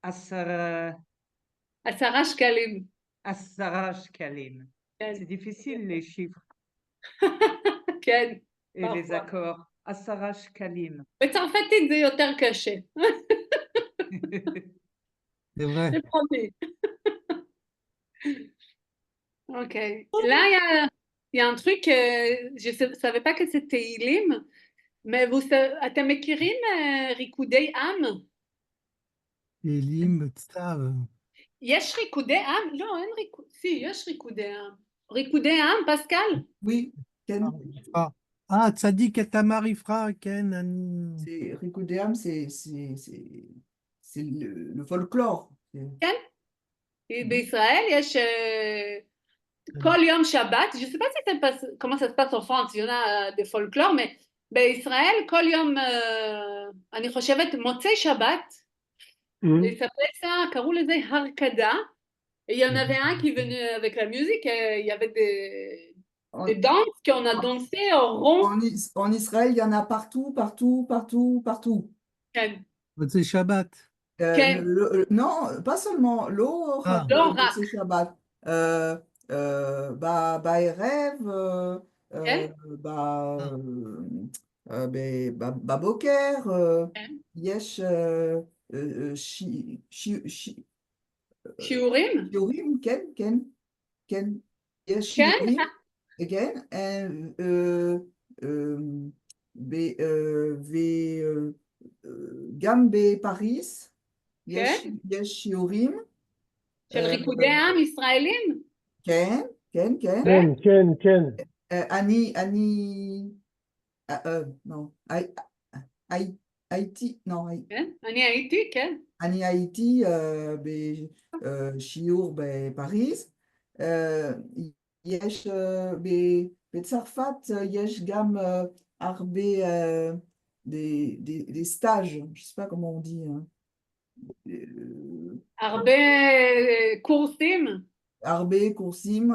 10 שקלים. 10 שקלים. כן. C'est difficile les chiffres כן. et les parfois. accords. 10 שקלים. בצרפתית זה יותר קשה. C'est vrai. C'est promis. Ok. Là, il y a un truc, je ne savais pas que c'était Teilim, mais אתם מכירים ריקודי עם? Elim, Tzav. יש ריקודי עם? לא, אין ריקוד. יש ריקודי עם. ריקודי עם, פסקל? Oui, Ken. Ah, Tzadik et Tamar Ifra, Ken, Ani. C'est Ricodéam, c'est le folklore. כן. בישראל יש כל יום שבת, je sais pas si ça passe, comment ça se passe en France, il y en a des folklore, mais בישראל כל יום, אני חושבת, מוצאי שבת, il s'appelait ça, קראו לזה הרקדה, et il y en avait un qui venait avec la musique, et il y avait des danses qu'on a dansé au rond. En Israël, il y en a partout, partout, partout, partout. כן. C'est Shabbat. כן. Non, pas seulement l'eau, לא רק. c'est Shabbat. בערב, כן. בבוקר, כן. יש שיעורים? שיעורים, כן, כן, כן. יש כן? שיעורים, כן, וגם בפריז, יש שיעורים. של ריקודי עם ישראלים? כן, כן, כן. כן, כן, כן. הייתי, כן, אני הייתי, כן. אני הייתי בשיעור בפריז. יש בצרפת יש גם הרבה des stages, je sais pas comment on dit. הרבה קורסים? הרבה קורסים.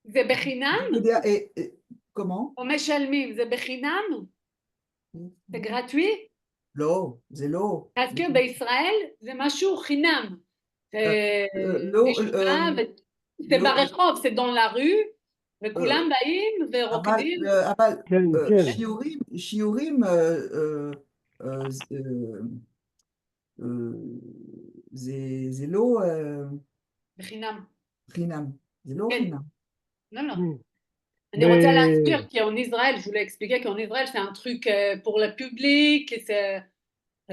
זה בחינם? comment? או משלמים, זה בחינם? זה גרטוי? לא, זה לא. אז כאילו בישראל זה משהו חינם. זה ברחוב, זה dans la rue, וכולם באים ורוקדים. אבל כן. שיעורים זה לא בחינם. חינם. זה לא חינם. Non, non. אני רוצה להסביר, כי en Israël, je voulais expliquer qu'en Israël, c'est un truc pour le public, c'est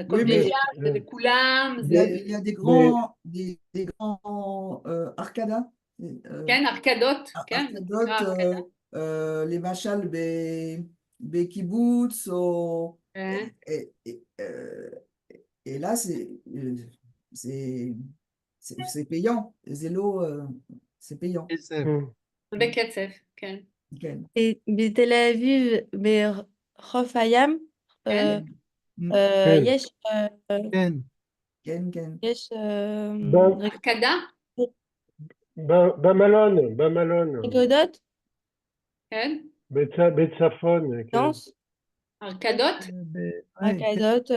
convivial, c'est de כולם. Il y a des grands arcadas. כן, ארקדות. ארקדות, למשל בקיבוץ, et là, c'est payant. C'est payant. בקצב, כן. בתל אביב, בחוף הים, יש... כן. כן, כן. יש... הרקדה? במלון. ריקודות? כן. בצפון. דאנס? הרקדות? הרקדות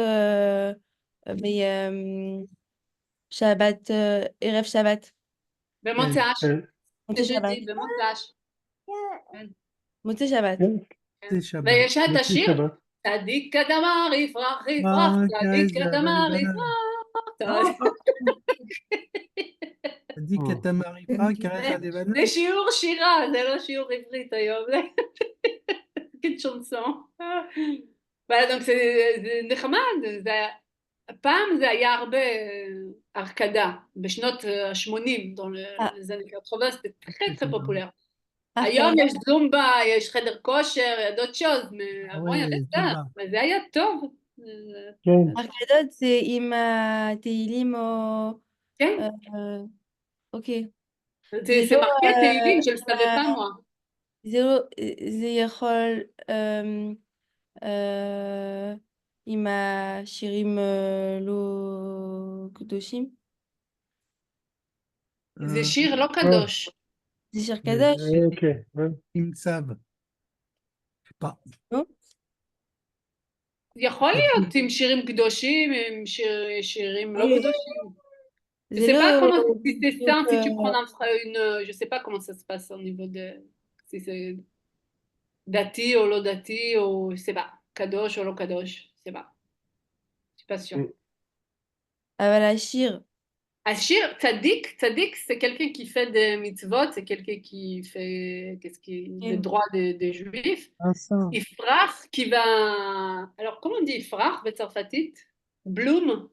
בשבת, ערב שבת. במוצ"ש. במוצאי שבת. ויש את השיר, צדיק כתמר יפרח יפרח, צדיק כתמר יפרח. צדיק כתמר יפרח, זה שיעור שירה, זה לא שיעור עברית היום. זה chanson. donc זה נחמד, פעם זה היה הרבה הרקדה, בשנות ה-80, dans Ah, les années 80, c'était très très populaire. ah, היום Zumba. יש זומבה, יש חדר כושר, il y a d'autres choses, mais Ah avant il y avait ouais, ça, Zumba. mais זה היה טוב. כן, Arkadot, c'est Ima Teilim au... כן, ok. c'est Zélo, marqué תהילים, je ne le savais pas moi. zélo, Zeyachol, Ima Shirim Lo Kudoshim. זה שיר לא אה, קדוש. C'est Shir Kadosh, אוקיי, אה. Ils savent. Je sais pas. non? יכול Peut-être. להיות עם שירים קדושים, עם שירים לא Oui. קדושים. Je sais Zélo, pas comment, si c'est donc, ça, si tu prononcerais je sais pas comment ça se passe au niveau de, si c'est dati ou לא dati, ou je sais pas, kadosh ou לא kadosh, je sais pas, je suis pas sûre. voilà, Shir. Ashir, tzaddik, c'est quelqu'un qui fait des mitzvot, c'est quelqu'un qui fait, les droits des juifs. Ah, ça. Ifrach, qui va, alors comment on dit Ifrach, בצרפתית? Bloom,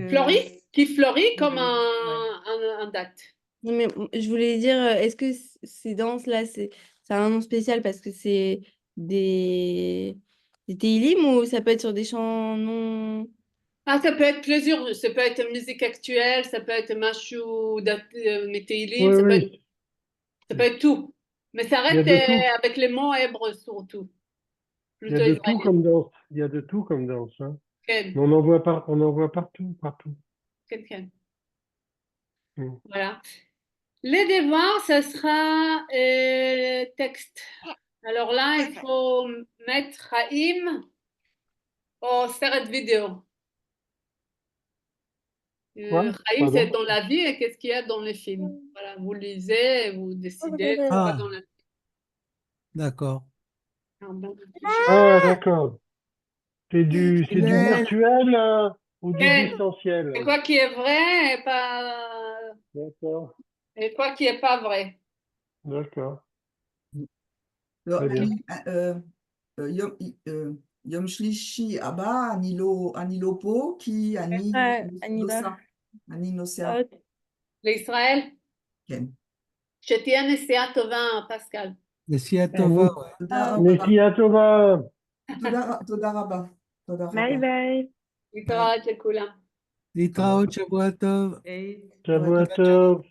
fleurit, qui fleurit comme un date. Non, mais je voulais dire, est-ce que ces danses-là, ça a un nom spécial parce que c'est des télim ou ça peut être sur des chants non... Ah, ça peut être plusieurs, ça peut être musique actuelle, ça peut être mashou, météilim, Oui, ça oui, peut être tout. Mais ça il y a reste de tout. avec les mots hébreux surtout, Il y a plutôt de tout israélien. comme danse. Il y a de tout comme danse. Hein. Ken, Mais on en voit partout, partout. Ken. Mm. Voilà. Les devoirs, ça sera texte. Alors là, il faut mettre Haïm au seret vidéo. Quoi? Haïm, c'est Pardon? dans la vie et qu'est-ce qu'il y a dans les films. Voilà, vous lisez, vous décidez c'est quoi Ah, dans la vie. d'accord. Ah, d'accord. C'est du Hélène, virtuel ou du Ken, c'est distanciel? quoi qui est vrai D'accord, et quoi qui est pas vrai. d'accord. לא, Très bien. יום שלישי הבא, אני לא פה, כי אני אני באה. נוסע. אני נוסע. לישראל? כן. שתהיה נסיעה טובה, פסקל. Nessia Mm. Tova, ouais. תודה רבה. Nekia Tova. תודה רבה. תודה רבה. ביי ביי. להתראות לכולם. Litraot, Shavua Tov. Shavua Tov.